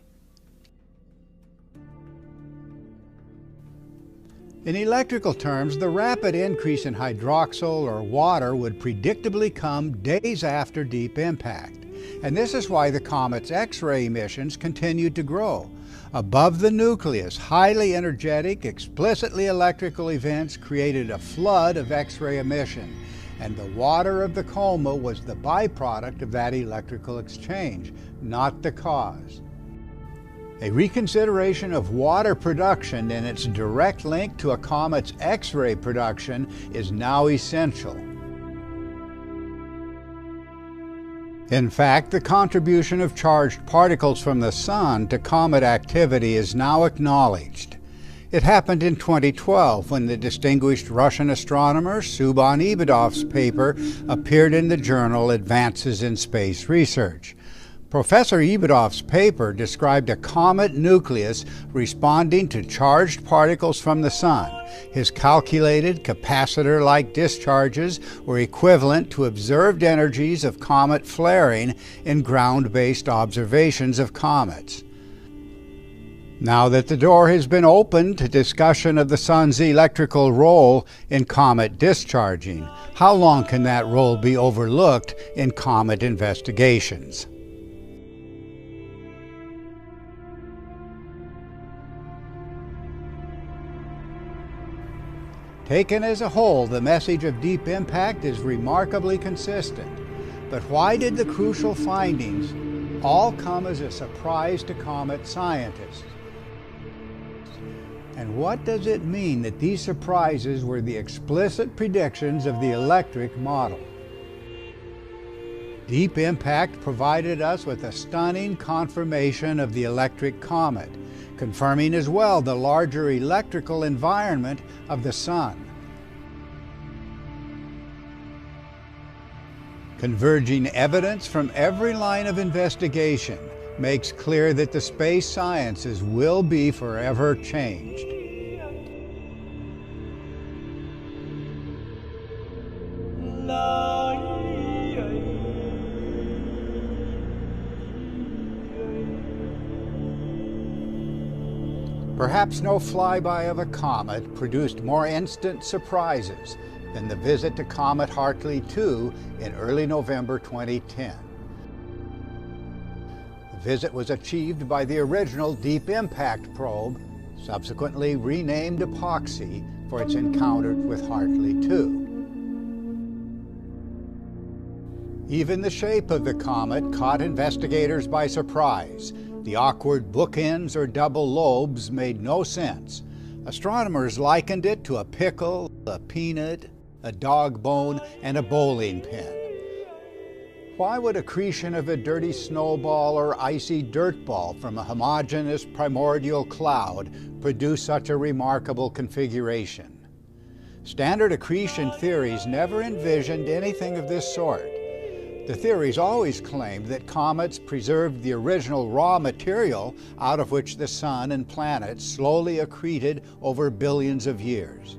In electrical terms, the rapid increase in hydroxyl or water would predictably come days after deep impact. And this is why the comet's X-ray emissions continued to grow. Above the nucleus, highly energetic, explicitly electrical events created a flood of X-ray emission, and the water of the coma was the byproduct of that electrical exchange, not the cause. A reconsideration of water production and its direct link to a comet's X-ray production is now essential. In fact, the contribution of charged particles from the Sun to comet activity is now acknowledged. It happened in 2012 when the distinguished Russian astronomer Suban Ibadov's paper appeared in the journal Advances in Space Research. Professor Ibadov's paper described a comet nucleus responding to charged particles from the Sun. His calculated capacitor-like discharges were equivalent to observed energies of comet flaring in ground-based observations of comets. Now that the door has been opened to discussion of the Sun's electrical role in comet discharging, how long can that role be overlooked in comet investigations? Taken as a whole, the message of deep impact is remarkably consistent. But why did the crucial findings all come as a surprise to comet scientists? And what does it mean that these surprises were the explicit predictions of the electric model? Deep impact provided us with a stunning confirmation of the electric comet, confirming as well the larger electrical environment of the Sun. Converging evidence from every line of investigation makes clear that the space sciences will be forever changed. Perhaps no flyby of a comet produced more instant surprises than the visit to Comet Hartley 2 in early November 2010. The visit was achieved by the original Deep Impact probe, subsequently renamed Epoxy for its encounter with Hartley 2. Even the shape of the comet caught investigators by surprise. The awkward bookends or double lobes made no sense. Astronomers likened it to a pickle, a peanut, a dog bone, and a bowling pin. Why would accretion of a dirty snowball or icy dirt ball from a homogeneous primordial cloud produce such a remarkable configuration? Standard accretion theories never envisioned anything of this sort. The theories always claimed that comets preserved the original raw material out of which the Sun and planets slowly accreted over billions of years.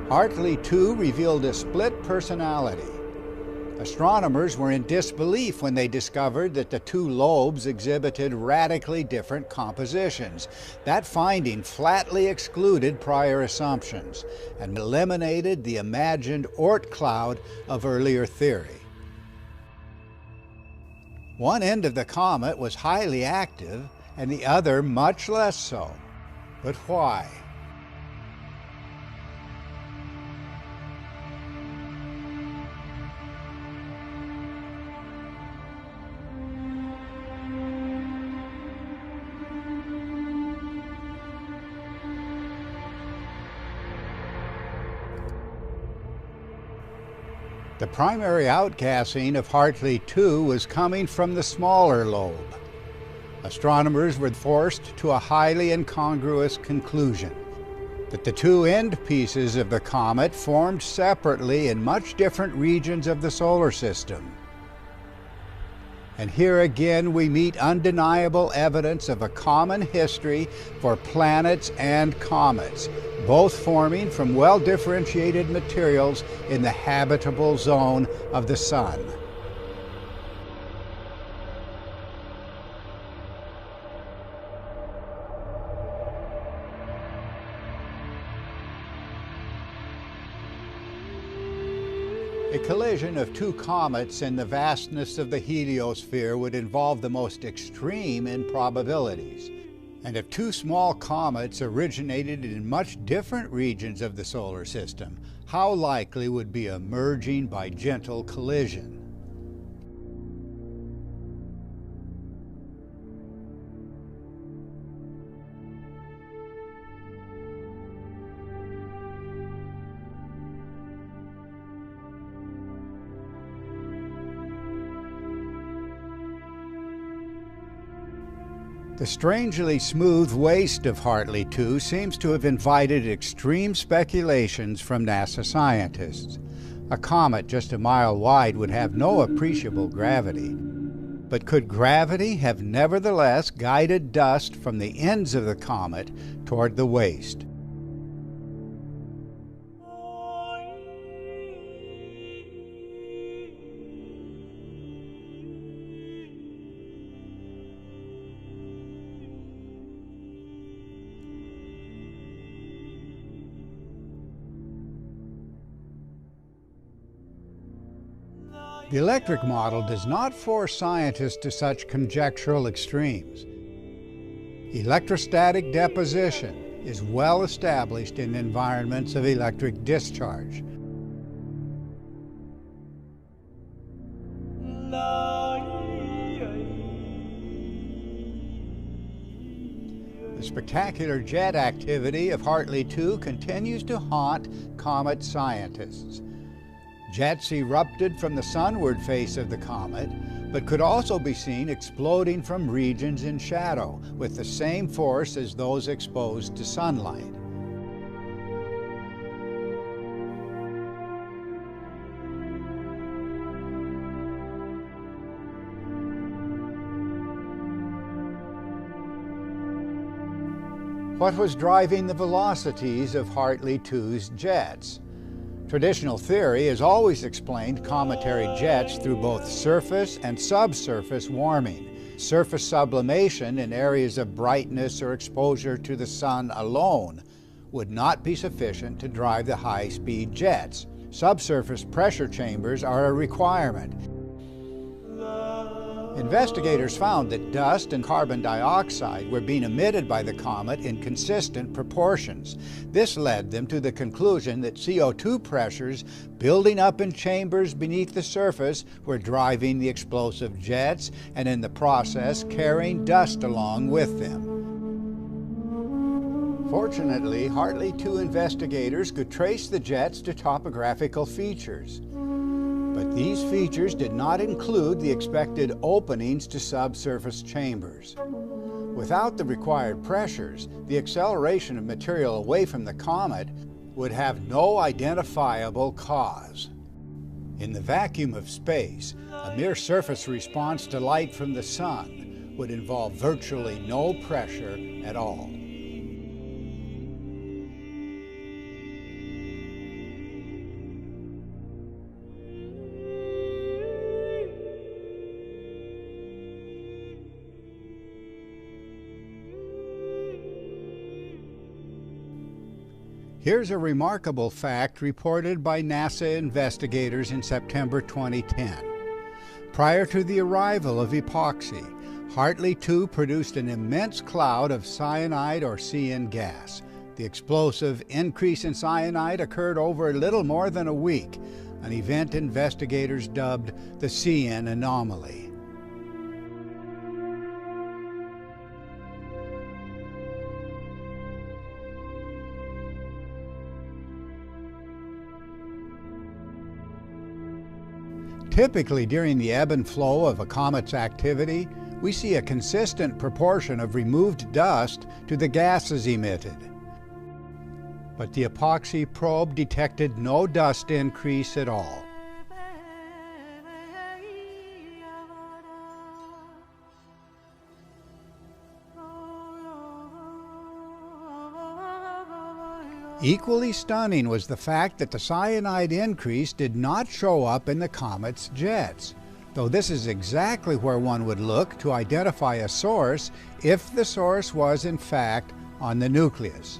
Hartley 2 revealed a split personality. Astronomers were in disbelief when they discovered that the two lobes exhibited radically different compositions. That finding flatly excluded prior assumptions and eliminated the imagined Oort cloud of earlier theory. One end of the comet was highly active and the other much less so. But why? The primary outgassing of Hartley 2 was coming from the smaller lobe. Astronomers were forced to a highly incongruous conclusion: that the two end pieces of the comet formed separately in much different regions of the solar system. And here again we meet undeniable evidence of a common history for planets and comets, both forming from well-differentiated materials in the habitable zone of the Sun. A collision of two comets in the vastness of the heliosphere would involve the most extreme improbabilities. And if two small comets originated in much different regions of the solar system, how likely would be a merging by gentle collision? The strangely smooth waste of Hartley 2 seems to have invited extreme speculations from NASA scientists. A comet just a mile wide would have no appreciable gravity. But could gravity have nevertheless guided dust from the ends of the comet toward the waste? The electric model does not force scientists to such conjectural extremes. Electrostatic deposition is well established in environments of electric discharge. The spectacular jet activity of Hartley 2 continues to haunt comet scientists. Jets erupted from the sunward face of the comet, but could also be seen exploding from regions in shadow with the same force as those exposed to sunlight. What was driving the velocities of Hartley 2's jets? Traditional theory has always explained cometary jets through both surface and subsurface warming. Surface sublimation in areas of brightness or exposure to the sun alone would not be sufficient to drive the high-speed jets. Subsurface pressure chambers are a requirement. Investigators found that dust and carbon dioxide were being emitted by the comet in consistent proportions. This led them to the conclusion that CO2 pressures building up in chambers beneath the surface were driving the explosive jets and in the process carrying dust along with them. Fortunately, Hartley 2 investigators could trace the jets to topographical features. But these features did not include the expected openings to subsurface chambers. Without the required pressures, the acceleration of material away from the comet would have no identifiable cause. In the vacuum of space, a mere surface response to light from the sun would involve virtually no pressure at all. Here's a remarkable fact reported by NASA investigators in September 2010. Prior to the arrival of epoxy, Hartley 2 produced an immense cloud of cyanide or CN gas. The explosive increase in cyanide occurred over a little more than a week, an event investigators dubbed the CN anomaly. Typically, during the ebb and flow of a comet's activity, we see a consistent proportion of removed dust to the gases emitted. But the epoxy probe detected no dust increase at all. Equally stunning was the fact that the cyanide increase did not show up in the comet's jets, though this is exactly where one would look to identify a source if the source was in fact on the nucleus.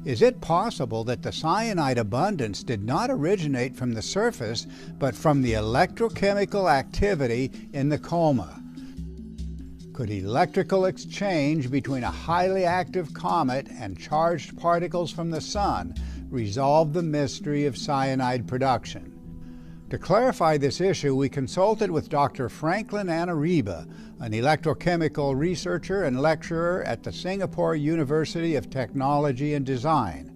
Is it possible that the cyanide abundance did not originate from the surface, but from the electrochemical activity in the coma? Could electrical exchange between a highly active comet and charged particles from the Sun resolve the mystery of cyanide production? To clarify this issue, we consulted with Dr. Franklin Anariba, an electrochemical researcher and lecturer at the Singapore University of Technology and Design.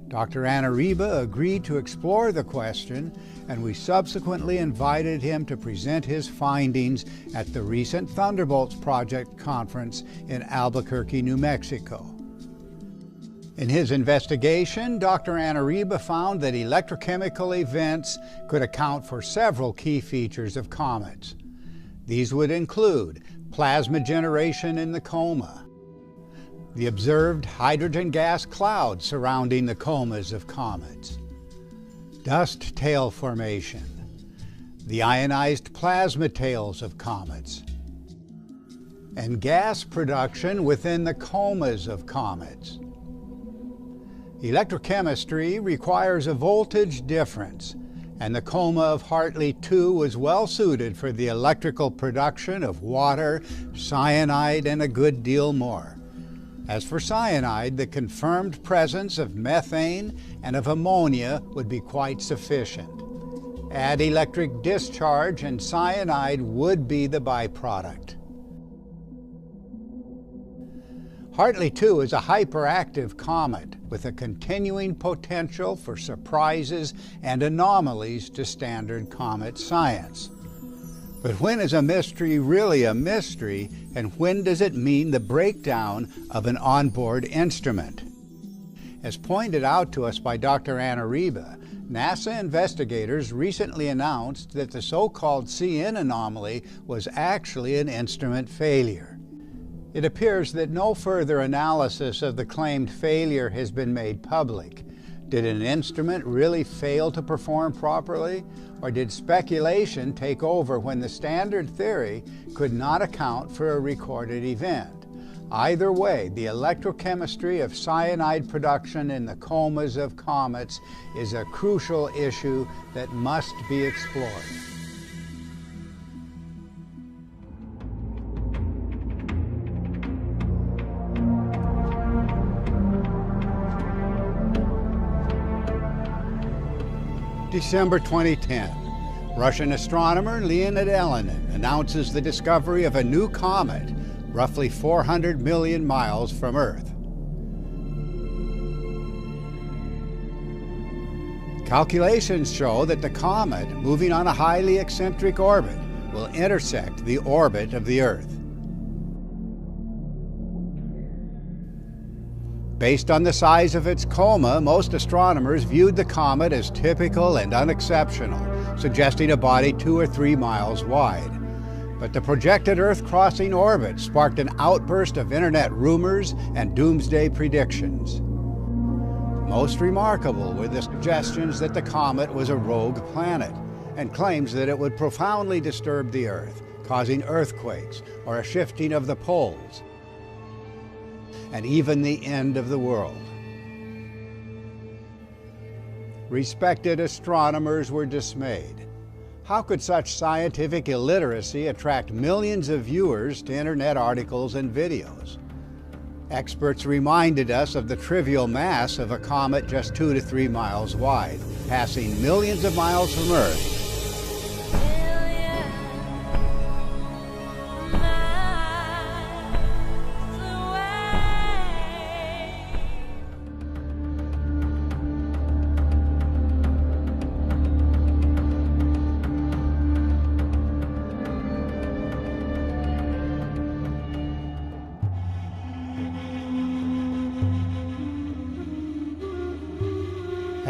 Dr. Anariba agreed to explore the question, and we subsequently invited him to present his findings at the recent Thunderbolts Project conference in Albuquerque, New Mexico. In his investigation, Dr. Anariba found that electrochemical events could account for several key features of comets. These would include plasma generation in the coma, the observed hydrogen gas cloud surrounding the comas of comets, dust tail formation, the ionized plasma tails of comets, and gas production within the comas of comets. Electrochemistry requires a voltage difference, and the coma of Hartley II was well suited for the electrical production of water, cyanide, and a good deal more. As for cyanide, the confirmed presence of methane and of ammonia would be quite sufficient. Add electric discharge and cyanide would be the byproduct. Hartley II is a hyperactive comet with a continuing potential for surprises and anomalies to standard comet science. But when is a mystery really a mystery, and when does it mean the breakdown of an onboard instrument? As pointed out to us by Dr. Anariba, NASA investigators recently announced that the so-called CN anomaly was actually an instrument failure. It appears that no further analysis of the claimed failure has been made public. Did an instrument really fail to perform properly, or did speculation take over when the standard theory could not account for a recorded event? Either way, the electrochemistry of cyanide production in the comas of comets is a crucial issue that must be explored. December 2010, Russian astronomer Leonid Elenin announces the discovery of a new comet, roughly 400 million miles from Earth. Calculations show that the comet, moving on a highly eccentric orbit, will intersect the orbit of the Earth. Based on the size of its coma, most astronomers viewed the comet as typical and unexceptional, suggesting a body 2 or 3 miles wide. But the projected Earth-crossing orbit sparked an outburst of internet rumors and doomsday predictions. Most remarkable were the suggestions that the comet was a rogue planet, and claims that it would profoundly disturb the Earth, causing earthquakes or a shifting of the poles, and even the end of the world. Respected astronomers were dismayed. How could such scientific illiteracy attract millions of viewers to internet articles and videos? Experts reminded us of the trivial mass of a comet just 2 to 3 miles wide, passing millions of miles from Earth.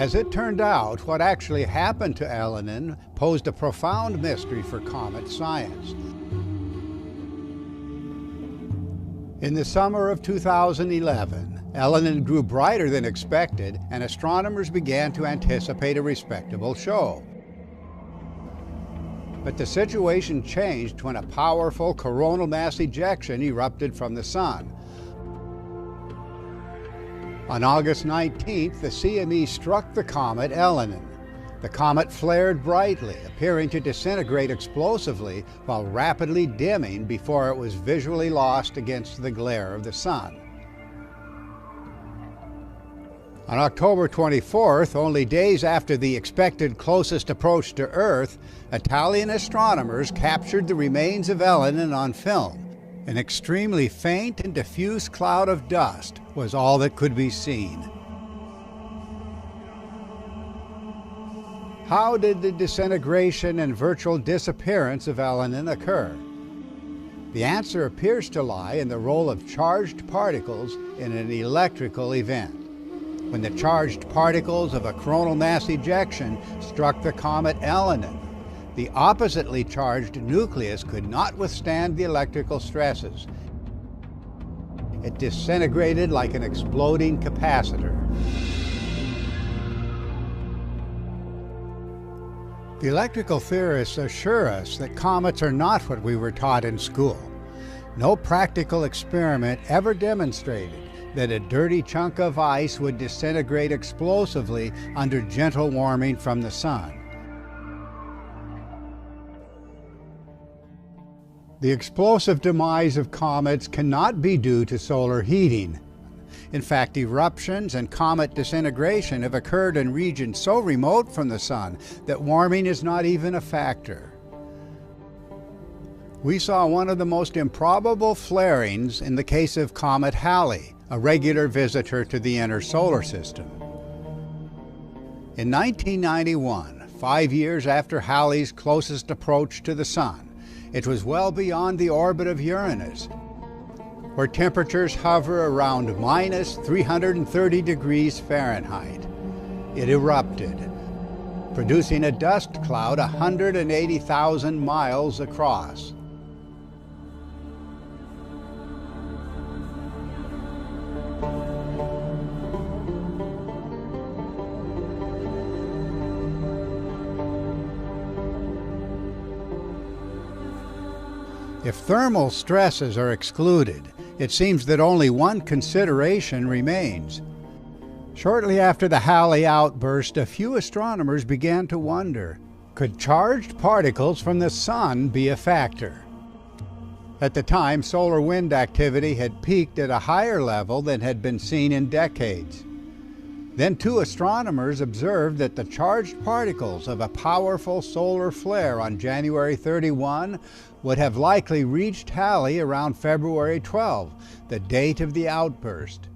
As it turned out, what actually happened to Elenin posed a profound mystery for comet science. In the summer of 2011, Elenin grew brighter than expected, and astronomers began to anticipate a respectable show. But the situation changed when a powerful coronal mass ejection erupted from the Sun. On August 19th, the CME struck the comet Elenin. The comet flared brightly, appearing to disintegrate explosively while rapidly dimming before it was visually lost against the glare of the Sun. On October 24th, only days after the expected closest approach to Earth, Italian astronomers captured the remains of Elenin on film. An extremely faint and diffuse cloud of dust was all that could be seen. How did the disintegration and virtual disappearance of Elenin occur? The answer appears to lie in the role of charged particles in an electrical event. When the charged particles of a coronal mass ejection struck the comet Elenin, the oppositely charged nucleus could not withstand the electrical stresses. It disintegrated like an exploding capacitor. The electrical theorists assure us that comets are not what we were taught in school. No practical experiment ever demonstrated that a dirty chunk of ice would disintegrate explosively under gentle warming from the Sun. The explosive demise of comets cannot be due to solar heating. In fact, eruptions and comet disintegration have occurred in regions so remote from the Sun that warming is not even a factor. We saw one of the most improbable flarings in the case of Comet Halley, a regular visitor to the inner solar system. In 1991, 5 years after Halley's closest approach to the Sun, it was well beyond the orbit of Uranus, where temperatures hover around minus 330 degrees Fahrenheit. It erupted, producing a dust cloud 180,000 miles across. If thermal stresses are excluded, it seems that only one consideration remains. Shortly after the Halley outburst, a few astronomers began to wonder, could charged particles from the Sun be a factor? At the time, solar wind activity had peaked at a higher level than had been seen in decades. Then two astronomers observed that the charged particles of a powerful solar flare on January 31 would have likely reached Halley around February 12, the date of the outburst.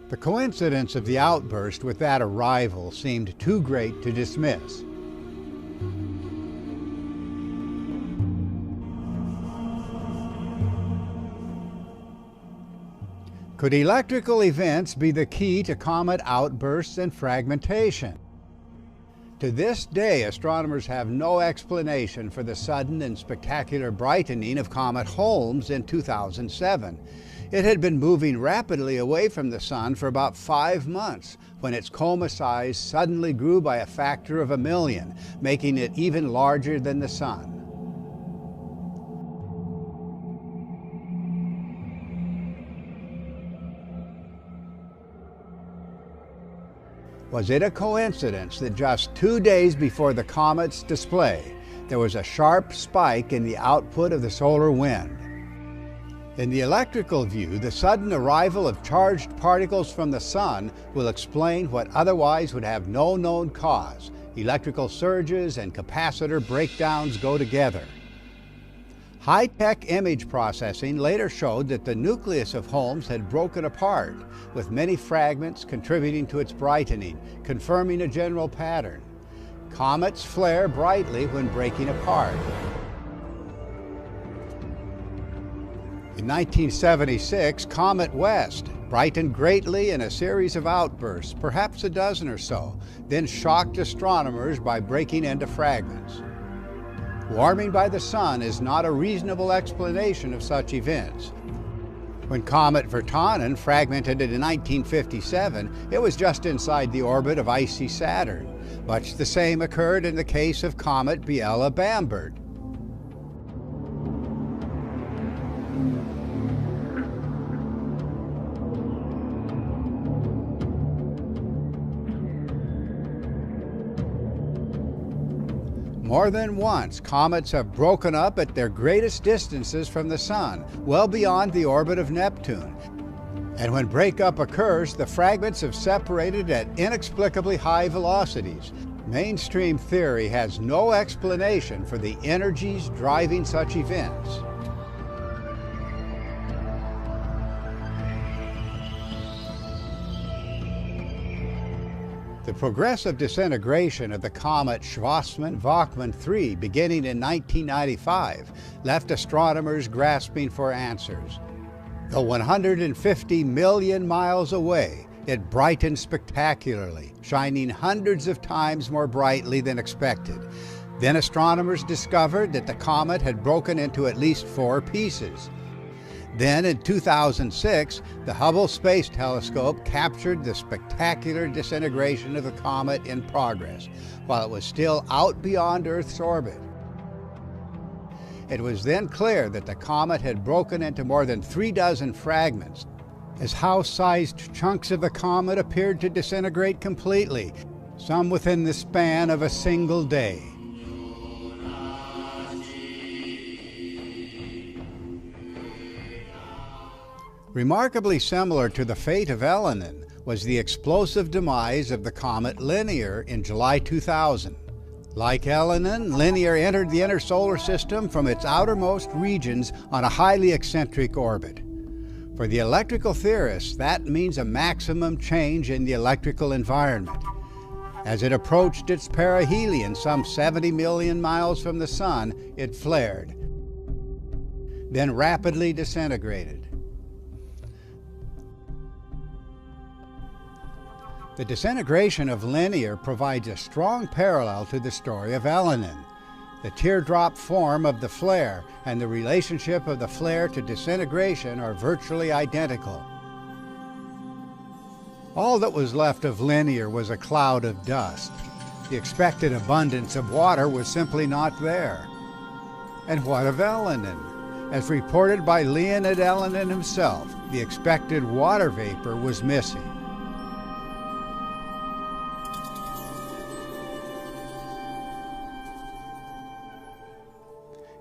The coincidence of the outburst with that arrival seemed too great to dismiss. Could electrical events be the key to comet outbursts and fragmentation? To this day, astronomers have no explanation for the sudden and spectacular brightening of Comet Holmes in 2007. It had been moving rapidly away from the Sun for about 5 months when its coma size suddenly grew by a factor of 1,000,000, making it even larger than the Sun. Was it a coincidence that just 2 days before the comet's display, there was a sharp spike in the output of the solar wind? In the electrical view, the sudden arrival of charged particles from the Sun will explain what otherwise would have no known cause. Electrical surges and capacitor breakdowns go together. High-tech image processing later showed that the nucleus of Holmes had broken apart, with many fragments contributing to its brightening, confirming a general pattern. Comets flare brightly when breaking apart. In 1976, Comet West brightened greatly in a series of outbursts, perhaps a dozen or so, then shocked astronomers by breaking into fragments. Warming by the sun is not a reasonable explanation of such events. When Comet Virtanen fragmented in 1957, it was just inside the orbit of icy Saturn. Much the same occurred in the case of Comet Biela-Bamberg. More than once, comets have broken up at their greatest distances from the Sun, well beyond the orbit of Neptune. And when breakup occurs, the fragments have separated at inexplicably high velocities. Mainstream theory has no explanation for the energies driving such events. The progressive disintegration of the comet Schwarzmann-Bachmann 3 beginning in 1995 left astronomers grasping for answers. Though 150 million miles away, it brightened spectacularly, shining hundreds of times more brightly than expected. Then astronomers discovered that the comet had broken into at least 4 pieces. Then in 2006, the Hubble Space Telescope captured the spectacular disintegration of the comet in progress, while it was still out beyond Earth's orbit. It was then clear that the comet had broken into more than 36 fragments, as house-sized chunks of the comet appeared to disintegrate completely, some within the span of a single day. Remarkably similar to the fate of Elenin was the explosive demise of the comet Linear in July 2000. Like Elenin, Linear entered the inner solar system from its outermost regions on a highly eccentric orbit. For the electrical theorists, that means a maximum change in the electrical environment. As it approached its perihelion some 70 million miles from the Sun, it flared, then rapidly disintegrated. The disintegration of Linear provides a strong parallel to the story of Elenin. The teardrop form of the flare and the relationship of the flare to disintegration are virtually identical. All that was left of Linear was a cloud of dust. The expected abundance of water was simply not there. And what of Elenin? As reported by Leonid Elenin himself, the expected water vapor was missing.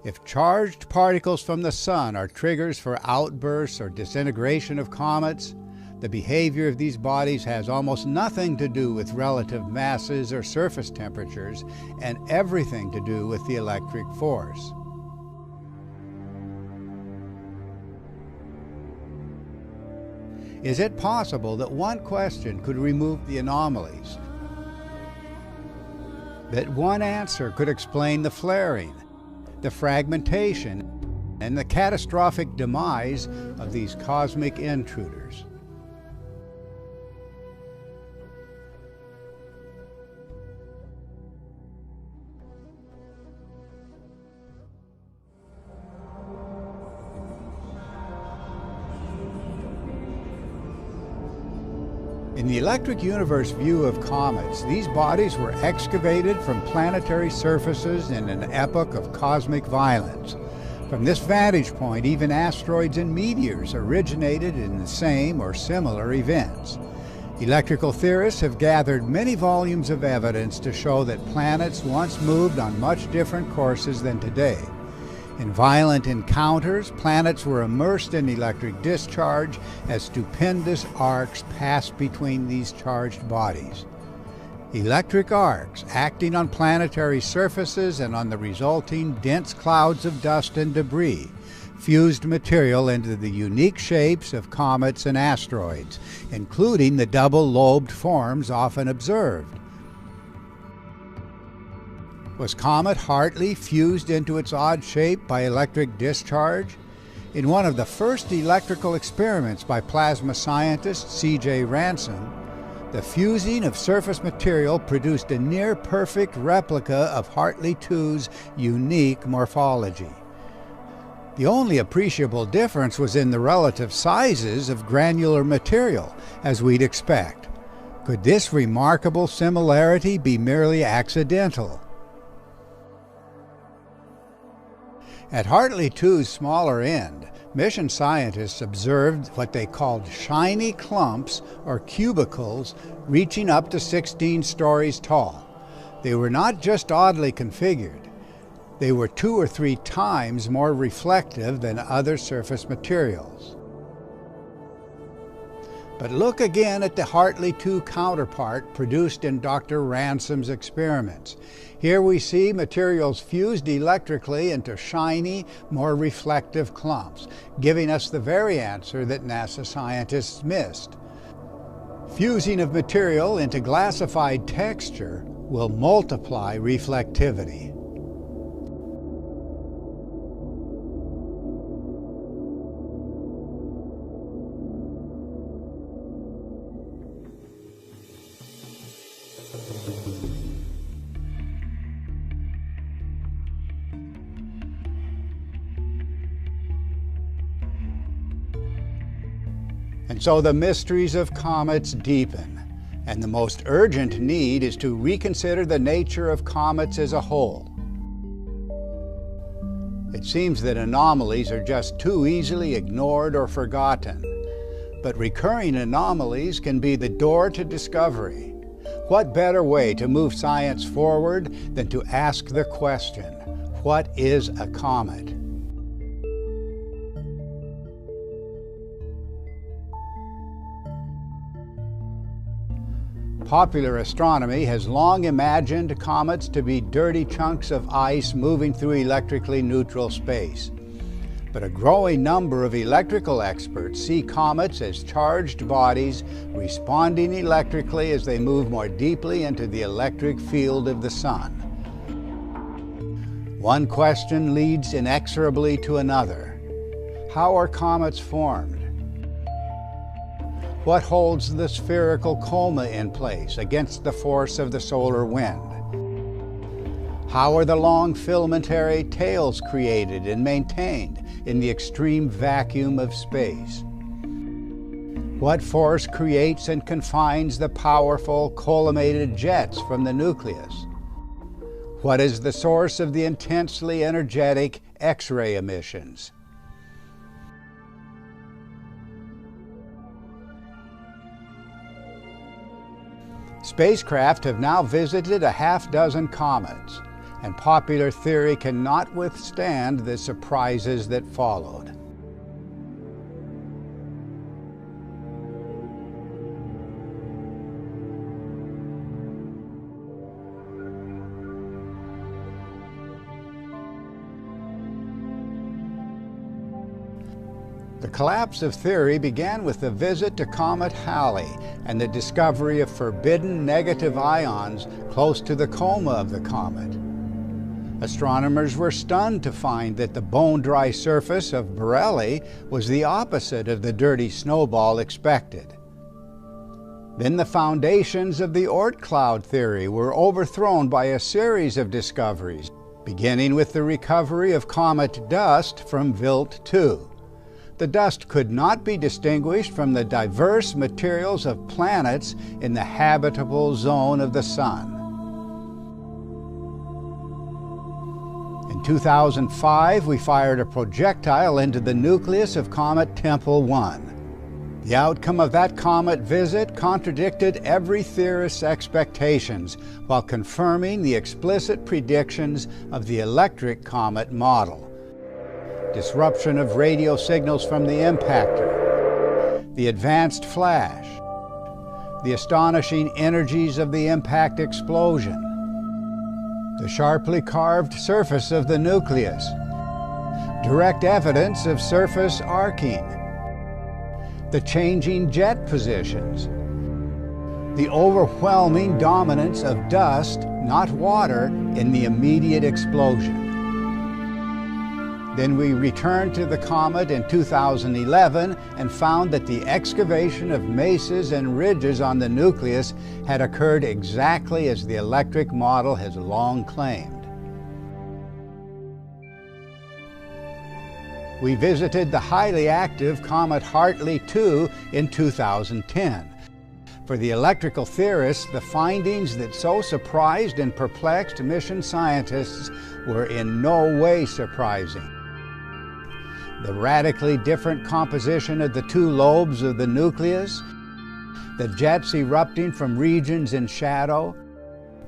If charged particles from the Sun are triggers for outbursts or disintegration of comets, the behavior of these bodies has almost nothing to do with relative masses or surface temperatures, and everything to do with the electric force. Is it possible that one question could remove the anomalies? That one answer could explain the flaring, the fragmentation, and the catastrophic demise of these cosmic intruders? In the electric universe view of comets, these bodies were excavated from planetary surfaces in an epoch of cosmic violence. From this vantage point, even asteroids and meteors originated in the same or similar events. Electrical theorists have gathered many volumes of evidence to show that planets once moved on much different courses than today. In violent encounters, planets were immersed in electric discharge as stupendous arcs passed between these charged bodies. Electric arcs acting on planetary surfaces and on the resulting dense clouds of dust and debris fused material into the unique shapes of comets and asteroids, including the double-lobed forms often observed. Was Comet Hartley fused into its odd shape by electric discharge? In one of the first electrical experiments by plasma scientist C.J. Ransom, the fusing of surface material produced a near-perfect replica of Hartley II's unique morphology. The only appreciable difference was in the relative sizes of granular material, as we'd expect. Could this remarkable similarity be merely accidental? At Hartley II's smaller end, mission scientists observed what they called shiny clumps or cubicles reaching up to 16 stories tall. They were not just oddly configured, they were 2 or 3 times more reflective than other surface materials. But look again at the Hartley II counterpart produced in Dr. Ransom's experiments. Here we see materials fused electrically into shiny, more reflective clumps, giving us the very answer that NASA scientists missed. Fusing of material into glassified texture will multiply reflectivity. And so the mysteries of comets deepen, and the most urgent need is to reconsider the nature of comets as a whole. It seems that anomalies are just too easily ignored or forgotten, but recurring anomalies can be the door to discovery. What better way to move science forward than to ask the question, what is a comet? Popular astronomy has long imagined comets to be dirty chunks of ice moving through electrically neutral space. But a growing number of electrical experts see comets as charged bodies responding electrically as they move more deeply into the electric field of the sun. One question leads inexorably to another. How are comets formed? What holds the spherical coma in place against the force of the solar wind? How are the long filamentary tails created and maintained in the extreme vacuum of space? What force creates and confines the powerful collimated jets from the nucleus? What is the source of the intensely energetic X-ray emissions? Spacecraft have now visited a half-dozen comets, and popular theory cannot withstand the surprises that followed. The collapse of theory began with the visit to Comet Halley and the discovery of forbidden negative ions close to the coma of the comet. Astronomers were stunned to find that the bone-dry surface of Borrelly was the opposite of the dirty snowball expected. Then the foundations of the Oort cloud theory were overthrown by a series of discoveries, beginning with the recovery of comet dust from Wild 2. The dust could not be distinguished from the diverse materials of planets in the habitable zone of the Sun. In 2005, we fired a projectile into the nucleus of Comet Tempel 1. The outcome of that comet visit contradicted every theorist's expectations while confirming the explicit predictions of the electric comet model. Disruption of radio signals from the impactor, the advanced flash, the astonishing energies of the impact explosion, the sharply carved surface of the nucleus, direct evidence of surface arcing, the changing jet positions, the overwhelming dominance of dust, not water, in the immediate explosion. Then we returned to the comet in 2011 and found that the excavation of mesas and ridges on the nucleus had occurred exactly as the electric model has long claimed. We visited the highly active comet Hartley 2 in 2010. For the electrical theorists, the findings that so surprised and perplexed mission scientists were in no way surprising. The radically different composition of the two lobes of the nucleus, the jets erupting from regions in shadow,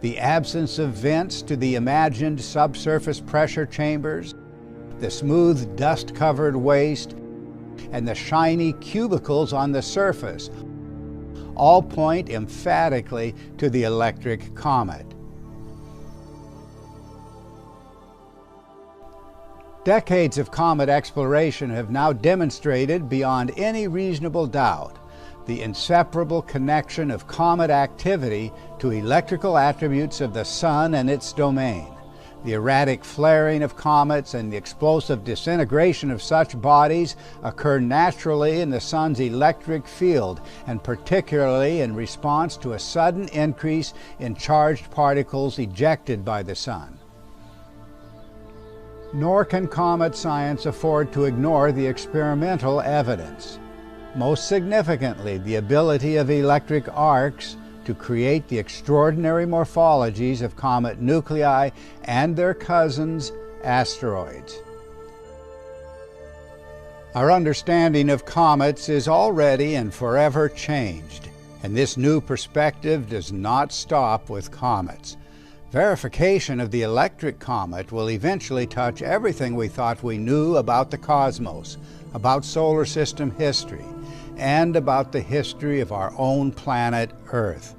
the absence of vents to the imagined subsurface pressure chambers, the smooth dust-covered waste, and the shiny cubicles on the surface all point emphatically to the electric comet. Decades of comet exploration have now demonstrated beyond any reasonable doubt the inseparable connection of comet activity to electrical attributes of the Sun and its domain. The erratic flaring of comets and the explosive disintegration of such bodies occur naturally in the Sun's electric field, and particularly in response to a sudden increase in charged particles ejected by the Sun. Nor can comet science afford to ignore the experimental evidence. Most significantly, the ability of electric arcs to create the extraordinary morphologies of comet nuclei and their cousins, asteroids. Our understanding of comets is already and forever changed, and this new perspective does not stop with comets. Verification of the electric comet will eventually touch everything we thought we knew about the cosmos, about solar system history, and about the history of our own planet, Earth.